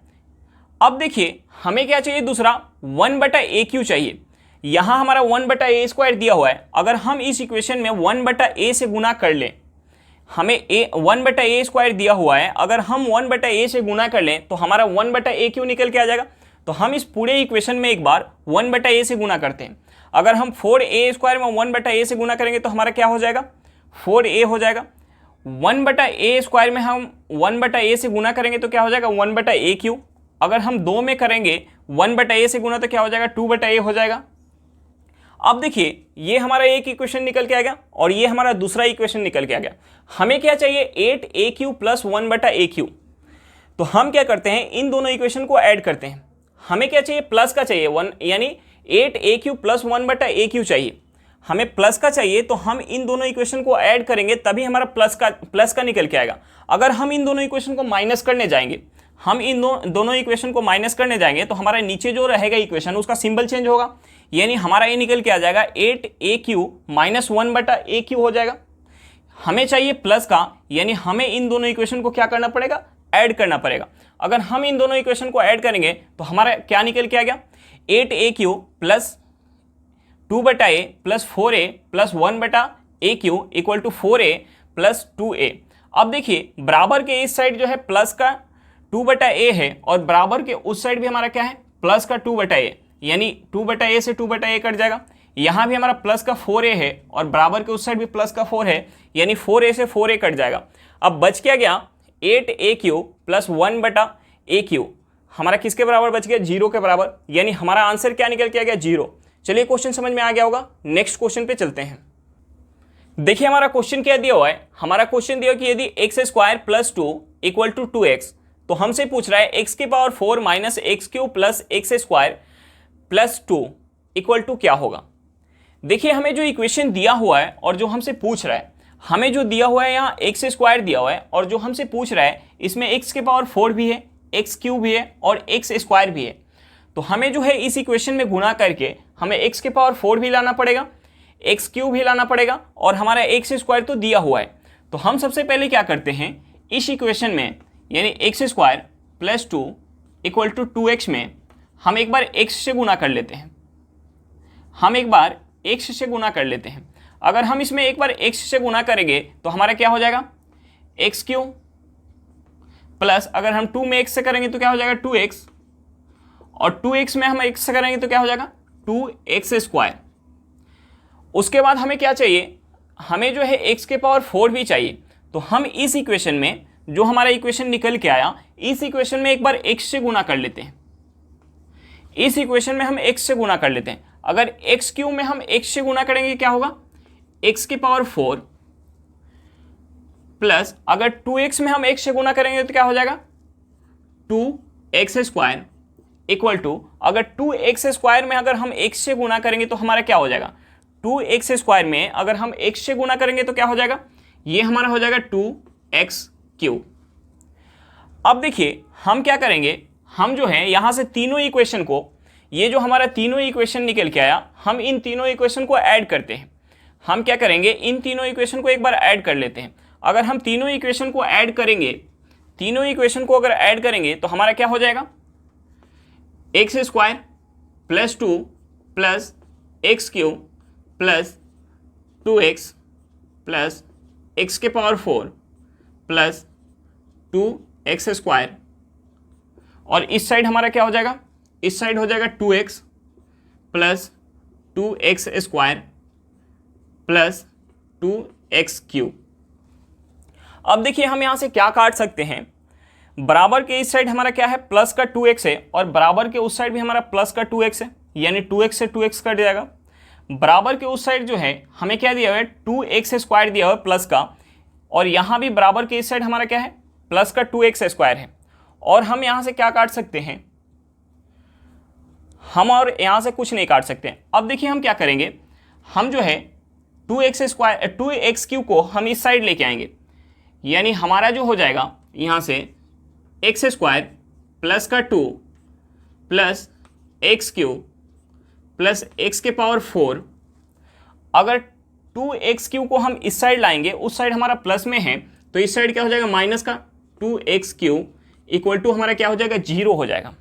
अब देखिए हमें क्या चाहिए, दूसरा 1/a³ चाहिए। यहाँ हमारा 1/a² दिया हुआ है। अगर हम इस इक्वेशन में 1/a से गुना कर लें, हमें 1/a² दिया हुआ है, अगर हम 1/a से गुना कर लें तो हमारा 1/a³ निकल के आ जाएगा। तो हम इस पूरे इक्वेशन में एक बार 1/a से गुना करते हैं। अगर हम 4a² में 1/a से गुना करेंगे तो हमारा क्या हो जाएगा, 4a हो जाएगा। 1/a² में हम 1/a से गुना करेंगे तो क्या हो जाएगा, 1/a³। अगर हम 2 में करेंगे 1/a से गुना तो क्या हो जाएगा, 2/a हो जाएगा। अब देखिए ये हमारा एक इक्वेशन निकल के आ गया और ये हमारा दूसरा इक्वेशन निकल के आ गया। हमें क्या चाहिए, 8a³ प्लस 1/a³। तो हम क्या करते हैं, इन दोनों इक्वेशन को ऐड करते हैं। हमें क्या चाहिए, प्लस का चाहिए 1, यानी 8a³ प्लस 1/a³ चाहिए। हमें प्लस का चाहिए तो हम इन दोनों इक्वेशन को ऐड करेंगे तभी हमारा प्लस का निकल के आएगा। अगर हम इन दोनों इक्वेशन को माइनस करने जाएंगे, हम इन दोनों इक्वेशन को माइनस करने जाएंगे तो हमारा नीचे जो रहेगा इक्वेशन उसका सिंबल चेंज होगा, यानी हमारा ये निकल के आ जाएगा 8a³ माइनस 1/a³ हो जाएगा। हमें चाहिए प्लस का, यानी हमें इन दोनों इक्वेशन को क्या करना पड़ेगा, ऐड करना पड़ेगा। अगर हम इन दोनों इक्वेशन को ऐड करेंगे तो हमारा क्या निकल के आ गया, 8a³ plus 2/a plus 4a plus 1/a³ equal to 4a plus 2a। अब देखिए बराबर के इस साइड जो है प्लस का 2/a है और बराबर के उस साइड भी हमारा क्या है, प्लस का 2/a, यानी 2/a से 2/a कट जाएगा। यहाँ भी हमारा प्लस का 4a है और बराबर के उस साइड भी प्लस का 4 है, यानी 4a से 4a कट जाएगा। अब बच क्या गया, 8a³ प्लस 1/a³। हमारा किसके बराबर बच गया, 0 के बराबर, यानी हमारा आंसर क्या निकल के आ गया, 0। चलिए क्वेश्चन समझ में आ गया होगा। नेक्स्ट क्वेश्चन पे चलते हैं। देखिए हमारा क्वेश्चन क्या दिया हुआ है, हमारा क्वेश्चन दिया कि यदि x² plus 2 equal to 2x, तो हमसे पूछ रहा है x⁴ minus x³ plus x² plus 2 equal to क्या होगा। देखिए हमें जो इक्वेशन दिया हुआ है और जो हमसे पूछ रहा है, हमें जो दिया हुआ है यहाँ x² दिया हुआ है और जो हमसे पूछ रहा है इसमें x⁴ भी है, x³ भी है और x² भी है। तो हमें जो है इस इक्वेशन में गुना करके हमें x⁴ भी लाना पड़ेगा, x³ भी लाना पड़ेगा और हमारा x² तो दिया हुआ है। तो हम सबसे पहले क्या करते हैं, इस इक्वेशन में यानी x² plus 2 equal to 2x में हम एक बार x से गुना कर लेते हैं। हम एक बार x से गुना कर लेते हैं। अगर हम इसमें एक बार x से गुना करेंगे तो हमारा क्या हो जाएगा, x³ प्लस अगर हम 2 में x से करेंगे तो क्या हो जाएगा, 2x, और 2x में हम x से करेंगे तो क्या हो जाएगा, 2x²। उसके बाद हमें क्या चाहिए, हमें जो है x⁴ भी चाहिए। तो हम इस इक्वेशन में जो हमारा इक्वेशन निकल के आया, इस इक्वेशन में एक बार x से गुना कर लेते हैं। इस इक्वेशन में हम x से गुना कर लेते हैं। अगर x³ में हम x से गुना करेंगे क्या होगा, x⁴ प्लस अगर 2x में हम x से गुना करेंगे तो क्या हो जाएगा, 2x² इक्वल टू अगर 2x² में अगर हम x से गुना करेंगे तो हमारा क्या हो जाएगा, 2x² में अगर हम x से गुना करेंगे तो क्या हो जाएगा, ये हमारा हो जाएगा 2x³। अब देखिए हम क्या करेंगे, हम जो है यहाँ से तीनों इक्वेशन को, ये जो हमारा तीनों इक्वेशन निकल के आया, हम इन तीनों इक्वेशन को ऐड करते हैं। हम क्या करेंगे, इन तीनों इक्वेशन को एक बार ऐड कर लेते हैं। अगर हम तीनों इक्वेशन को ऐड करेंगे, तीनों इक्वेशन को अगर ऐड करेंगे तो हमारा क्या हो जाएगा, x² plus 2 plus x³ plus 2x plus x के पावर 4 प्लस 2x स्क्वायर, और इस साइड हमारा क्या हो जाएगा, इस साइड हो जाएगा 2x plus 2x square plus 2x cube. अब देखिए हम यहाँ से क्या काट सकते हैं, बराबर के इस साइड हमारा क्या है, प्लस का 2x है, और बराबर के उस साइड भी हमारा प्लस का 2x है, यानी 2x से 2x कट जाएगा। बराबर के उस साइड जो है हमें क्या दिया हुआ है, 2x स्क्वायर दिया हुआ है प्लस का, और यहाँ भी बराबर के इस साइड हमारा क्या है, प्लस का 2x स्क्वायर है। और हम यहाँ से क्या काट सकते हैं, हम और यहाँ से कुछ नहीं काट सकते। अब देखिए हम क्या करेंगे, हम जो है 2x स्क्वायर 2x क्यूब को हम इस साइड लेके आएंगे, यानी हमारा जो हो जाएगा यहाँ से एक्स स्क्वायर प्लस का 2 plus x cube plus x के पावर 4। अगर 2x क्यूब को हम इस साइड लाएंगे, उस साइड हमारा प्लस में है, तो इस साइड क्या हो जाएगा, माइनस का 2x क्यूब इक्वल टू हमारा क्या हो जाएगा, 0 हो जाएगा।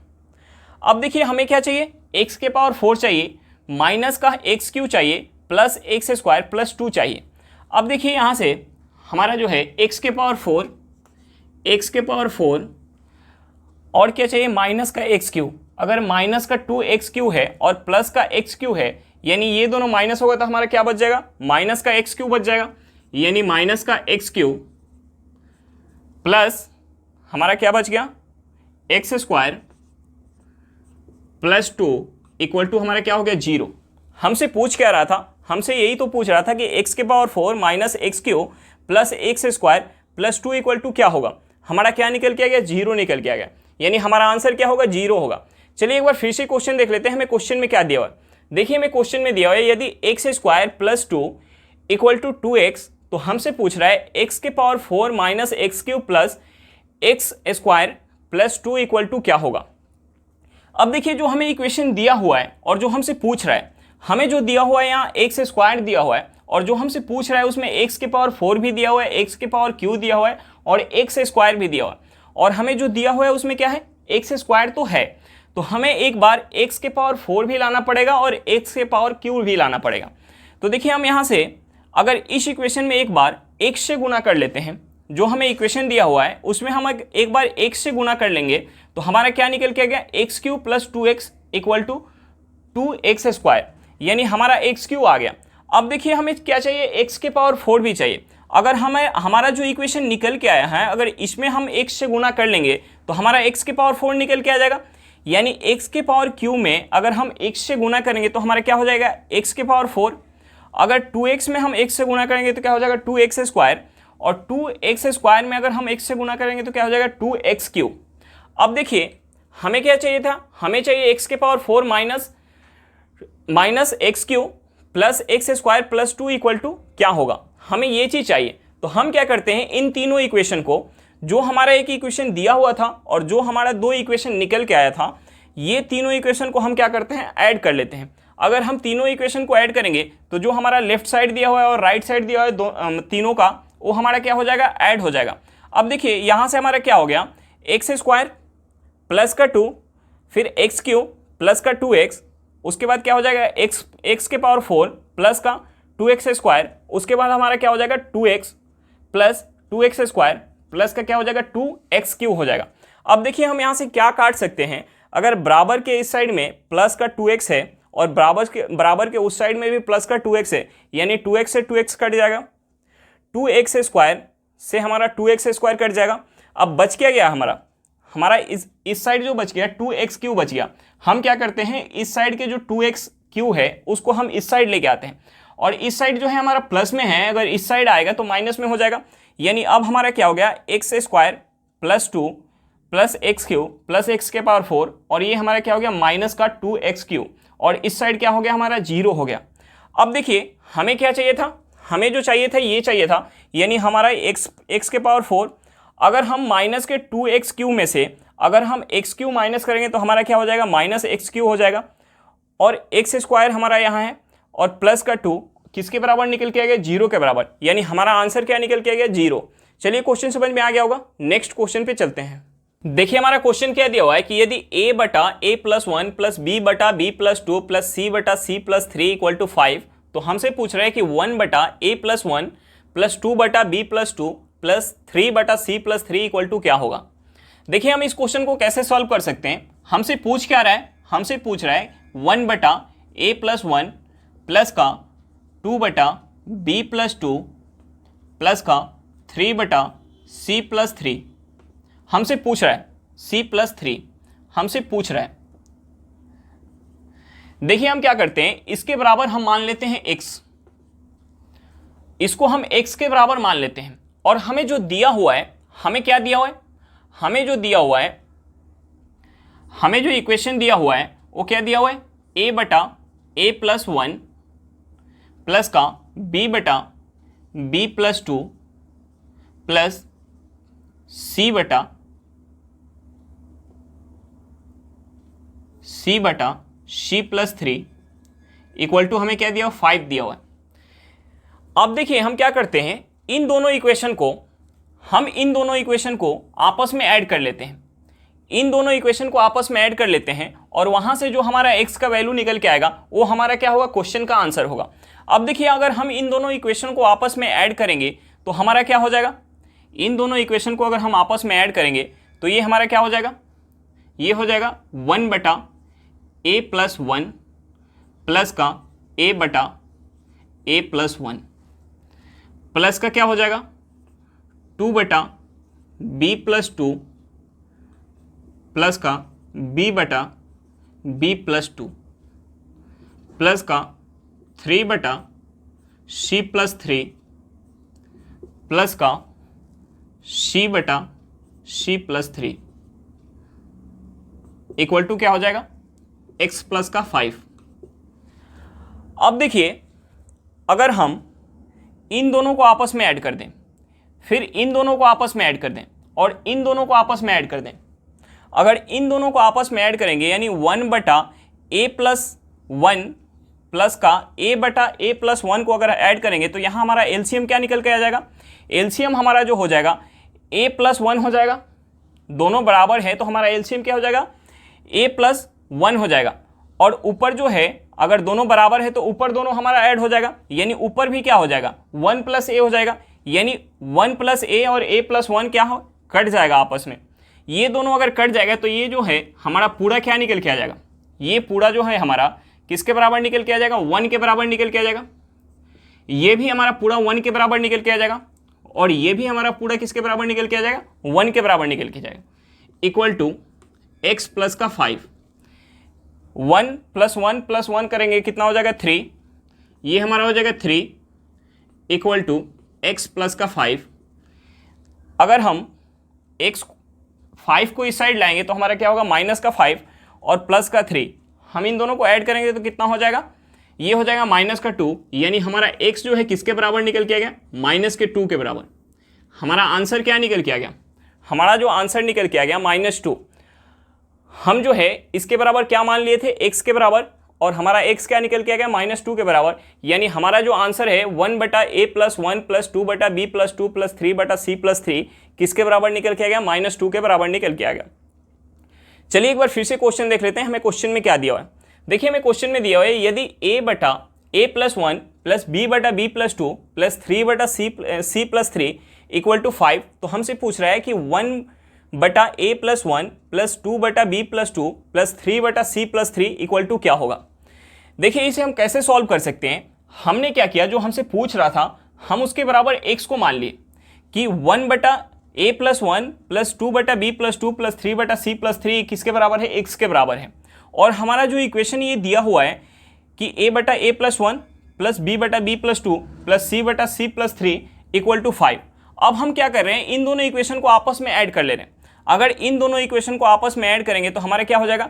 अब देखिए हमें क्या चाहिए, x के पावर 4 चाहिए, माइनस का x क्यूब चाहिए, प्लस एक्स स्क्वायर प्लस 2 चाहिए। अब देखिए यहाँ से हमारा जो है x के पावर 4 और क्या चाहिए, माइनस का x क्यूब। अगर माइनस का 2x क्यूब है और प्लस का x क्यूब है, यानी ये दोनों माइनस होगा तो हमारा क्या बच जाएगा, माइनस का x क्यूब बच जाएगा, यानी माइनस का x क्यूब प्लस हमारा क्या बच गया, x square plus 2 equal to हमारा क्या हो गया, 0। हमसे पूछ क्या रहा था, हमसे यही तो पूछ रहा था कि x के power 4 minus x cube plus x square plus 2 equal to क्या होगा। हमारा क्या निकल के आ गया, 0 निकल के आ गया, यानी हमारा आंसर क्या होगा, 0 होगा। चलिए एक बार फिर से क्वेश्चन देख लेते हैं, हमें क्वेश्चन में क्या दिया हुआ है। देखिए हमें क्वेश्चन में दिया हुआ है, यदि x square plus 2 equal to 2x, तो हमसे पूछ रहा है x के power 4 minus x cube plus x square plus 2 equal to क्या होगा। अब देखिए जो हमें इक्वेशन दिया हुआ है और जो हमसे पूछ रहा है, हमें जो दिया हुआ है यहाँ एक्स स्क्वायर दिया हुआ है, और जो हमसे पूछ रहा है उसमें x के पावर 4 भी दिया हुआ है, x के पावर क्यू दिया हुआ है और एक्स स्क्वायर भी दिया हुआ है, और हमें जो दिया हुआ है उसमें क्या है, एक्स स्क्वायर तो है, तो हमें एक बार x के पावर 4 भी लाना पड़ेगा और x के पावर क्यू भी लाना पड़ेगा। तो देखिए हम यहाँ से अगर इस इक्वेशन में एक बार x से गुना कर लेते हैं, जो हमें इक्वेशन दिया हुआ है उसमें हम एक बार x से गुना कर लेंगे, तो हमारा क्या निकल के आ गया, x cube plus 2x equal to 2x square, यानी हमारा एक्स क्यूब आ गया। अब देखिए हमें क्या चाहिए, x के पावर 4 भी चाहिए। अगर हमें हमारा जो इक्वेशन निकल के आया है, अगर इसमें हम x से गुना कर लेंगे तो हमारा x के पावर 4 निकल के आ जाएगा, यानी x के पावर क्यू में अगर हम x से गुना करेंगे तो हमारा क्या हो जाएगा, x के पावर 4। अगर 2x में हम x से गुना करेंगे तो क्या हो जाएगा, 2x स्क्वायर, और 2x स्क्वायर में अगर हम x से गुना करेंगे तो क्या हो जाएगा, 2x क्यूब। अब देखिए हमें क्या चाहिए था, हमें चाहिए x के power 4 minus x cube plus x square plus 2 equal to क्या होगा, हमें ये चीज़ चाहिए। तो हम क्या करते हैं, इन तीनों इक्वेशन को, जो हमारा एक इक्वेशन दिया हुआ था और जो हमारा 2 इक्वेशन निकल के आया था, ये तीनों इक्वेशन को हम क्या करते हैं, ऐड कर लेते हैं। अगर हम तीनों इक्वेशन को ऐड करेंगे तो जो हमारा लेफ्ट साइड दिया हुआ है और राइट साइड दिया हुआ है तीनों का, वो हमारा क्या हो जाएगा, ऐड हो जाएगा। अब देखिए यहाँ से हमारा क्या हो गया, एक्स स्क्वायर प्लस का 2, फिर एक्स क्यूब प्लस का 2x, उसके बाद क्या हो जाएगा, एक्स के पावर 4 प्लस का 2x स्क्वायर, उसके बाद हमारा क्या हो जाएगा, 2x plus 2x square plus का क्या हो जाएगा, 2x क्यूब हो जाएगा। अब देखिए हम यहाँ से क्या काट सकते हैं, अगर बराबर के इस साइड में प्लस का 2x है और बराबर के उस साइड में भी प्लस का 2x है, यानी 2x से 2x कट जाएगा, 2x स्क्वायर से हमारा 2x स्क्वायर कट जाएगा। अब बच क्या गया हमारा इस साइड जो बच गया 2x क्यूब बच गया। हम क्या करते हैं, इस साइड के जो 2x क्यूब है उसको हम इस साइड लेके आते हैं, और इस साइड जो है हमारा प्लस में है, अगर इस साइड आएगा तो माइनस में हो जाएगा, यानी अब हमारा क्या हो गया, x square plus 2 plus x cube plus x के पावर 4, और ये हमारा क्या हो गया, माइनस का 2x क्यूब, और इस साइड क्या हो गया, हमारा 0 हो गया। अब देखिए हमें क्या चाहिए था, हमें जो चाहिए था ये चाहिए था, यानी हमारा एक्स के पावर 4, अगर हम माइनस के 2x क्यूब में से अगर हम x क्यूब माइनस करेंगे तो हमारा क्या हो जाएगा, माइनस एक्स क्यूब हो जाएगा, और एक्स स्क्वायर हमारा यहाँ है, और प्लस का 2 किसके बराबर निकल के आ गया, 0 के बराबर, यानी हमारा आंसर क्या निकल के आ गया, 0। चलिए क्वेश्चन समझ में आ गया होगा, नेक्स्ट क्वेश्चन पे चलते हैं। देखिए हमारा क्वेश्चन क्या दिया हुआ है कि यदि a बटा a प्लस 1 प्लस b बटा b प्लस 2 प्लस c बटा c प्लस 3 इक्वल टू 5, तो हमसे पूछ रहा है कि 1/a+1 plus 2/b+2 plus 3/c+3 equal to क्या होगा। देखिए हम इस क्वेश्चन को कैसे सॉल्व कर सकते हैं। हमसे पूछ क्या रहा है, हमसे पूछ रहा है 1/a+1 प्लस का 2/b+2 प्लस का 3/c+3 हमसे पूछ रहा है, c+3 हमसे पूछ रहा है। देखिए हम क्या करते हैं, इसके बराबर हम मान लेते हैं x, इसको हम x के बराबर मान लेते हैं। और हमें जो दिया हुआ है, हमें क्या दिया हुआ है, हमें जो दिया हुआ है, हमें जो इक्वेशन दिया हुआ है वो क्या दिया हुआ है, a/a+1 प्लस का b/b+2 plus c/c+3 equal to हमें क्या दिया हुआ, 5 दिया हुआ है। अब देखिए हम क्या करते हैं, इन दोनों इक्वेशन को आपस में ऐड कर लेते हैं, इन दोनों इक्वेशन को आपस में ऐड कर लेते हैं और वहां से जो हमारा x का वैल्यू निकल के आएगा वो हमारा क्या होगा, क्वेश्चन का आंसर होगा। अब देखिए अगर हम इन दोनों इक्वेशन को आपस में ऐड करेंगे तो हमारा क्या हो जाएगा, इन दोनों इक्वेशन को अगर हम आपस में ऐड करेंगे तो ये हमारा क्या हो जाएगा, ये हो जाएगा 1/a+1 प्लस का a/a+1 प्लस का क्या हो जाएगा 2/b+2 प्लस का b/b+2 प्लस का 3/c+3 प्लस का c/c+3 इक्वल टू क्या हो जाएगा, x प्लस का 5। अब देखिए अगर हम इन दोनों को आपस में ऐड कर दें, फिर इन दोनों को आपस में ऐड कर दें और इन दोनों को आपस में ऐड कर दें, अगर इन दोनों को आपस में ऐड करेंगे यानी 1/a+1 प्लस का a/a+1 को अगर ऐड करेंगे तो यहाँ हमारा एलसीएम क्या निकल के आ जाएगा, एलसीएम हमारा जो हो जाएगा a+1 हो जाएगा, दोनों बराबर है तो हमारा एलसीएम क्या हो जाएगा, a+1 हो जाएगा। और ऊपर जो है अगर दोनों बराबर है तो ऊपर दोनों हमारा ऐड हो जाएगा, यानी ऊपर भी क्या हो जाएगा 1 + a हो जाएगा, यानी 1 + a और a+1 क्या हो, कट जाएगा आपस में। ये दोनों अगर कट जाएगा तो ये जो है हमारा पूरा क्या निकल के आ जाएगा, ये पूरा जो है हमारा किसके बराबर निकल के आ जाएगा, 1 के बराबर निकल के आ जाएगा। ये भी हमारा पूरा 1 के बराबर निकल के आ जाएगा और ये भी हमारा पूरा किसके बराबर निकल के आ जाएगा, 1 के बराबर निकल के जाएगा। इक्वल टू x प्लस का 5, 1 + 1 + 1 करेंगे कितना हो जाएगा 3, ये हमारा हो जाएगा 3 इक्वल टू x प्लस का 5। अगर हम x 5 को इस साइड लाएंगे तो हमारा क्या होगा, -5 और प्लस का 3, हम इन दोनों को ऐड करेंगे तो कितना हो जाएगा, ये हो जाएगा -2, यानी हमारा x जो है किसके बराबर निकल के आ गया, -2 के बराबर। हमारा आंसर क्या निकल के आ गया, हमारा जो आंसर निकल के आ गया -2। हम जो है इसके बराबर क्या मान लिए थे, x के बराबर, और हमारा x क्या निकल के आ गया, -2 के बराबर। यानी हमारा जो आंसर है 1/a+1 plus 2/b+2 plus 3/c+3 किसके बराबर निकल के आ गया, -2 के बराबर निकल के आ गया। चलिए एक बार फिर से क्वेश्चन देख लेते हैं, हमें क्वेश्चन में क्या दिया हुआ है। देखिए हमें क्वेश्चन में दिया हुआ है यदि a/a+1 plus b/b+2 plus 3/c+3 equal to 5, तो हमसे पूछ रहा है कि 1/a+1 plus 2/b+2 plus 3/c+3 equal to क्या होगा। देखिए इसे हम कैसे सॉल्व कर सकते हैं, हमने क्या किया, जो हमसे पूछ रहा था हम उसके बराबर x को मान लिए कि 1/a+1 plus 2/b+2 plus 3/c+3 किसके बराबर है, x के बराबर है। और हमारा जो इक्वेशन ये दिया हुआ है कि a/a+1 plus b/b+2 plus c/c+3 equal to 5। अब हम क्या कर रहे हैं, इन दोनों इक्वेशन को आपस में ऐड कर ले रहे हैं। अगर इन दोनों इक्वेशन को आपस में ऐड करेंगे तो हमारा क्या हो जाएगा,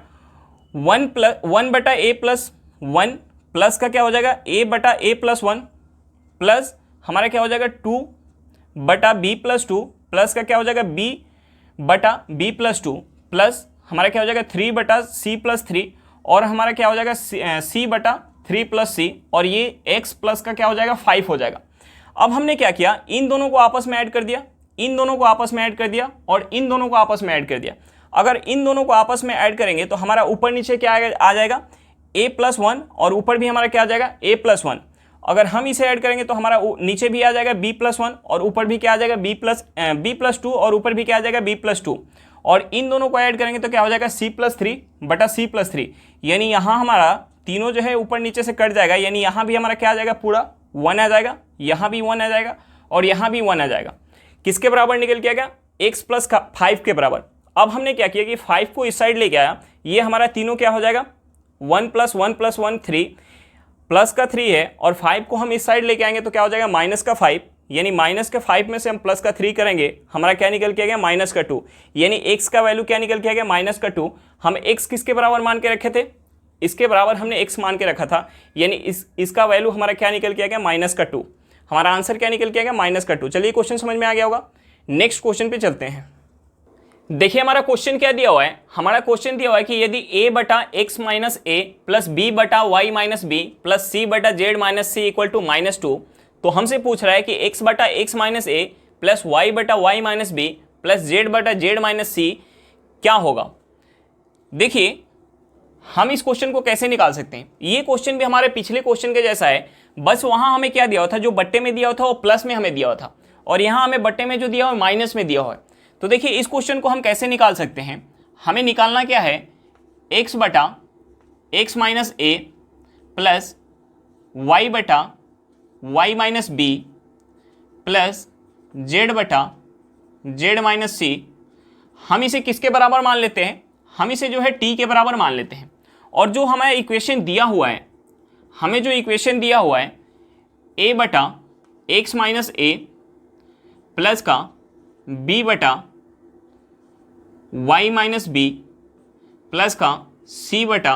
1/a+1 प्लस का क्या हो जाएगा a/a+1 प्लस हमारा क्या हो जाएगा 2/b+2 प्लस का क्या हो जाएगा b/b+2 प्लस हमारा क्या हो जाएगा 3/c+3 और हमारा क्या हो जाएगा c/3+c और ये x प्लस का क्या हो जाएगा 5 हो जाएगा। अब हमने क्या किया, इन दोनों को आपस में ऐड कर दिया, इन दोनों को आपस में ऐड कर दिया और इन दोनों को आपस में ऐड कर दिया। अगर इन दोनों को आपस में ऐड करेंगे तो हमारा ऊपर नीचे क्या आ जाएगा a+1 और ऊपर भी हमारा क्या आ जाएगा a+1। अगर हम इसे ऐड करेंगे तो हमारा नीचे भी आ जाएगा b+1 और ऊपर भी क्या आ जाएगा b+2 और ऊपर भी क्या आ जाएगा b+2, और इन दोनों को ऐड करेंगे तो क्या हो जाएगा c+3 बटा c+3, यानी यहाँ हमारा तीनों जो है ऊपर नीचे से कट जाएगा, यानी यहाँ भी हमारा क्या आ जाएगा पूरा 1 आ जाएगा, यहाँ भी 1 आ जाएगा और यहाँ भी 1 आ जाएगा। किसके बराबर निकल के आ गया? x + 5 के बराबर। अब हमने क्या किया कि 5 को इस साइड लेके आया, ये हमारा तीनों क्या हो जाएगा 1 + 1 + 1 3, प्लस का 3 है और 5 को हम इस साइड लेके आएंगे तो क्या हो जाएगा -5, यानी -5 में से हम प्लस का 3 करेंगे, हमारा क्या निकल के आ गया -2, यानी x का वैल्यू क्या निकल के आ गया -2। हम x किसके बराबर मान के रखे थे? इसके बराबर हमने x मान के रखा था, यानी इसका वैल्यू हमारा क्या निकल के आ गया -2। हमारा आंसर क्या निकल के आ गया -2। चलिए क्वेश्चन समझ में आ गया होगा। नेक्स्ट क्वेश्चन पे चलते हैं। देखिए हमारा क्वेश्चन क्या दिया हुआ है, हमारा क्वेश्चन दिया हुआ है कि यदि a बटा x minus a plus b बटा y minus b plus c बटा z minus c equal to -2, तो हमसे पूछ रहा है कि x बटा x minus a plus y बटा y minus b plus z बटा z माइनस c क्या होगा। देखिए हम इस क्वेश्चन को कैसे निकाल सकते हैं, ये क्वेश्चन भी हमारे पिछले क्वेश्चन के जैसा है, बस वहां हमें क्या दिया हुआ था, जो बट्टे में दिया हुआ था वो प्लस में हमें दिया हुआ था, और यहाँ हमें बट्टे में जो दिया हुआ माइनस में दिया हुआ है। तो देखिए इस क्वेश्चन को हम कैसे निकाल सकते हैं, हमें निकालना क्या है, x बटा x minus a plus y बटा y minus b plus z बटा z माइनस c। हम इसे किसके बराबर मान लेते हैं, हम इसे जो है t के बराबर मान लेते हैं, और जो हमें इक्वेशन दिया हुआ है, हमें जो इक्वेशन दिया हुआ है a बटा x माइनस a प्लस का b बटा y माइनस बी प्लस का c बटा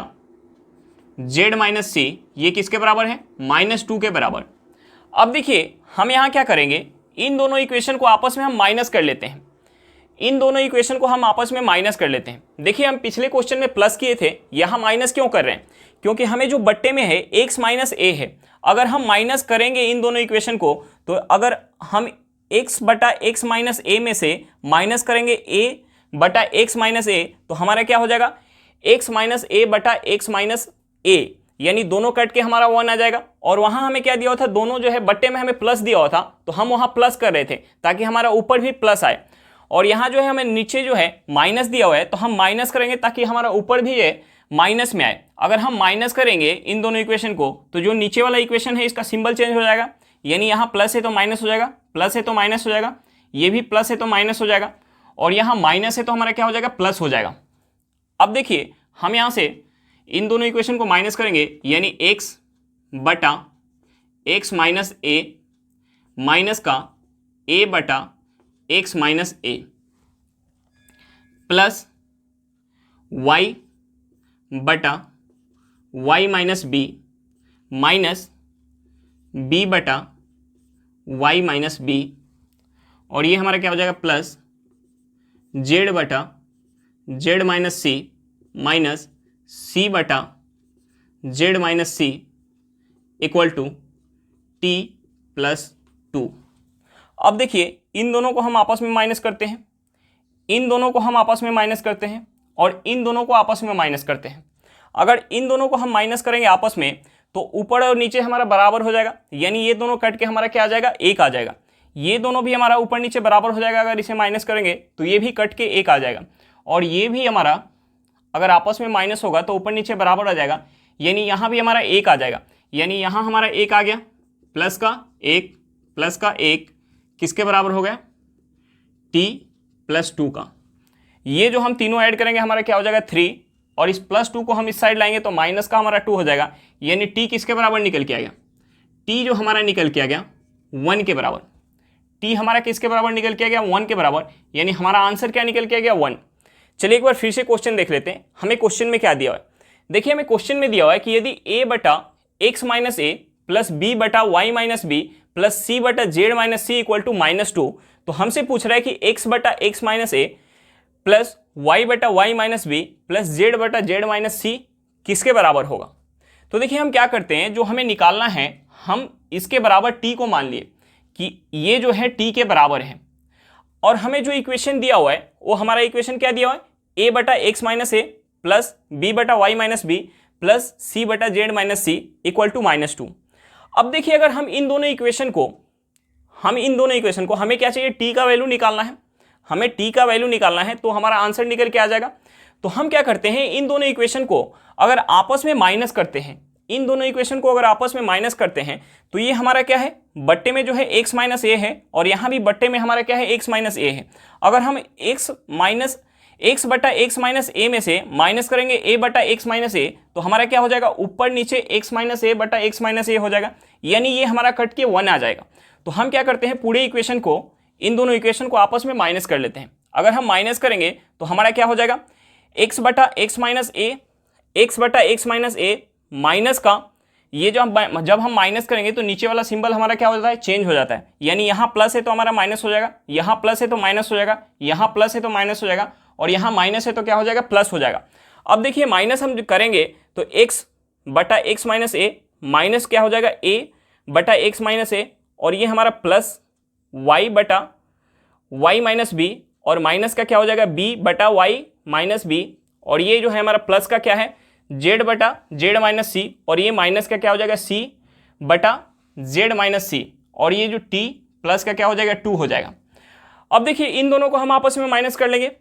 z माइनस सी, ये किसके बराबर है, -2 के बराबर। अब देखिए हम यहाँ क्या करेंगे, इन दोनों इक्वेशन को आपस में हम माइनस कर लेते हैं, इन दोनों इक्वेशन को हम आपस में माइनस कर लेते हैं। देखिए हम पिछले क्वेश्चन में प्लस किए थे, यहाँ माइनस क्यों कर रहे हैं, क्योंकि हमें जो बट्टे में है x माइनस a है, अगर हम माइनस करेंगे इन दोनों इक्वेशन को, तो अगर हम x बटा x माइनस a में से माइनस करेंगे a बटा x माइनस a, तो हमारा क्या हो जाएगा x माइनस a बटा x माइनस a, यानी दोनों कट के हमारा 1 आ जाएगा। और वहां हमें क्या दिया हुआ था, दोनों जो है बट्टे में हमें प्लस दिया हुआ था, तो हम वहां प्लस कर रहे थे ताकि हमारा ऊपर भी प्लस आए, और यहाँ जो है हमें नीचे जो है माइनस दिया हुआ है, तो हम माइनस करेंगे ताकि हमारा ऊपर भी है माइनस में आए। अगर हम माइनस करेंगे इन दोनों इक्वेशन को, तो जो नीचे वाला इक्वेशन है इसका सिंबल चेंज हो जाएगा, यानी यहाँ प्लस है तो माइनस हो जाएगा, प्लस है तो माइनस हो जाएगा, ये भी प्लस है तो माइनस हो जाएगा, और यहाँ माइनस है तो हमारा क्या हो जाएगा, प्लस हो जाएगा। अब देखिए हम यहाँ से इन दोनों इक्वेशन को माइनस करेंगे, यानी x बटा x माइनस a माइनस का a बटा x minus a plus y बटा y minus b minus b बटा y माइनस b, और ये हमारा क्या हो जाएगा प्लस z बटा z minus c minus c बटा z minus c equal to t plus 2। अब देखिए इन दोनों को हम आपस में माइनस करते हैं, इन दोनों को हम आपस में माइनस करते हैं, और इन दोनों को आपस में माइनस करते हैं। अगर इन दोनों को हम माइनस करेंगे आपस में, तो ऊपर और नीचे हमारा बराबर हो जाएगा, यानी ये दोनों कट के हमारा क्या आ जाएगा, 1 आ जाएगा। ये दोनों भी हमारा ऊपर नीचे बराबर हो जाएगा, अगर इसे माइनस करेंगे तो ये भी कट के 1 आ जाएगा, और ये भी हमारा अगर आपस में माइनस होगा तो ऊपर नीचे बराबर आ जाएगा, यानी यहाँ भी हमारा 1 आ जाएगा, यानी यहाँ हमारा 1 आ गया, प्लस का 1 किसके बराबर हो गया, t प्लस 2 का। ये जो हम तीनों ऐड करेंगे हमारा क्या हो जाएगा 3, और इस प्लस 2 को हम इस साइड लाएंगे तो माइनस का हमारा 2 हो जाएगा, यानी t किसके बराबर निकल के आ गया, t जो हमारा निकल के आ गया 1 के बराबर। t हमारा किसके बराबर निकल के आ गया, 1 के बराबर, यानी हमारा आंसर क्या निकल के आ गया 1। चलिए एक बार फिर से क्वेश्चन देख लेते हैं, हमें क्वेश्चन में क्या दिया हुआ है। देखिए हमें क्वेश्चन में दिया हुआ है कि यदि a बटा x minus a plus b बटा y minus b plus c बटा z minus c equal to -2, तो हमसे पूछ रहा है कि x बटा x minus a plus y बटा y minus b plus z बटा z माइनस c किसके बराबर होगा। तो देखिए हम क्या करते हैं, जो हमें निकालना है हम इसके बराबर t को मान लिए कि ये जो है t के बराबर है, और हमें जो इक्वेशन दिया हुआ है वो हमारा इक्वेशन क्या दिया हुआ है, a बटा x minus a plus b बटा y minus b plus c बटा z minus c equal to -2। अब देखिए अगर हम इन दोनों इक्वेशन को हमें क्या चाहिए, टी का वैल्यू निकालना है, हमें टी का वैल्यू निकालना है, तो हमारा आंसर निकल के आ जाएगा। तो हम क्या करते हैं, इन दोनों इक्वेशन को अगर आपस में माइनस करते हैं, इन दोनों इक्वेशन को अगर आपस में माइनस करते हैं तो ये हमारा क्या है, बट्टे में जो है x माइनस ए है और यहाँ भी बट्टे में हमारा क्या है, x माइनस ए है। अगर हम x बटा x माइनस ए में से माइनस करेंगे a बटा x माइनस ए, तो हमारा क्या हो जाएगा, ऊपर नीचे x माइनस ए बटा x माइनस ए हो जाएगा, यानी ये हमारा कट के 1 आ जाएगा। तो हम क्या करते हैं, पूरे इक्वेशन को, इन दोनों इक्वेशन को आपस में माइनस कर लेते हैं। अगर हम माइनस करेंगे तो हमारा क्या हो जाएगा, x बटा x माइनस ए माइनस का, ये जब हम माइनस करेंगे तो नीचे वाला सिंबल हमारा क्या हो जाता है, चेंज हो जाता है, यानी यहाँ प्लस है तो हमारा माइनस हो जाएगा, यहाँ प्लस है तो माइनस हो जाएगा, यहाँ प्लस है तो माइनस हो जाएगा, और यहाँ माइनस है तो क्या हो जाएगा, प्लस हो जाएगा। अब देखिए माइनस हम करेंगे तो x बटा x माइनस ए माइनस क्या हो जाएगा, a बटा x माइनस ए, और ये हमारा प्लस y बटा y माइनस बी, और माइनस का क्या हो जाएगा, b बटा y माइनस बी, और ये जो है हमारा प्लस का क्या है, z बटा z माइनस सी, और ये माइनस का क्या हो जाएगा, c बटा z माइनस सी, और ये जो t प्लस का क्या हो जाएगा, 2 हो जाएगा। अब देखिए इन दोनों को हम आपस में माइनस कर लेंगे,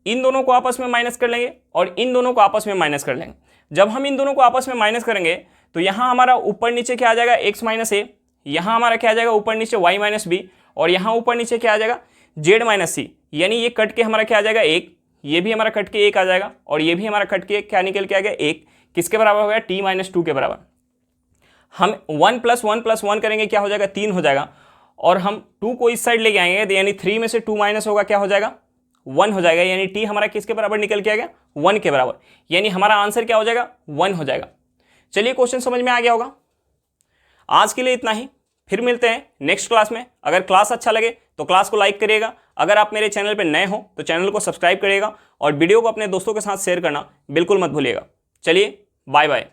इन दोनों को आपस में माइनस कर लेंगे, और इन दोनों को आपस में माइनस कर लेंगे। जब हम इन दोनों को आपस में माइनस करेंगे तो यहाँ हमारा ऊपर नीचे क्या आ जाएगा, x माइनस ए, यहाँ हमारा क्या आ जाएगा, ऊपर नीचे y माइनस बी, और यहाँ ऊपर नीचे क्या आ जाएगा, z माइनस सी, यानी ये कट के हमारा क्या आ जाएगा, 1, ये भी हमारा कट के 1 आ जाएगा, और ये भी हमारा कट के क्या निकल के आ गया, 1, किसके बराबर हो गया, t माइनस 2 के बराबर। हम 1 प्लस 1 प्लस 1 करेंगे, क्या हो जाएगा, 3 हो जाएगा, और हम 2 को इस साइड लेके आएंगे, यानी 3 में से 2 माइनस होगा, क्या हो जाएगा, 1 हो जाएगा, यानी t हमारा किसके बराबर निकल के आ गया, 1 के बराबर, यानी हमारा आंसर क्या हो जाएगा, 1 हो जाएगा। चलिए क्वेश्चन समझ में आ गया होगा। आज के लिए इतना ही, फिर मिलते हैं नेक्स्ट क्लास में। अगर क्लास अच्छा लगे तो क्लास को लाइक करिएगा, अगर आप मेरे चैनल पर नए हो तो चैनल को सब्सक्राइब करिएगा, और वीडियो को अपने दोस्तों के साथ शेयर करना बिल्कुल मत भूलिएगा। चलिए बाय बाय।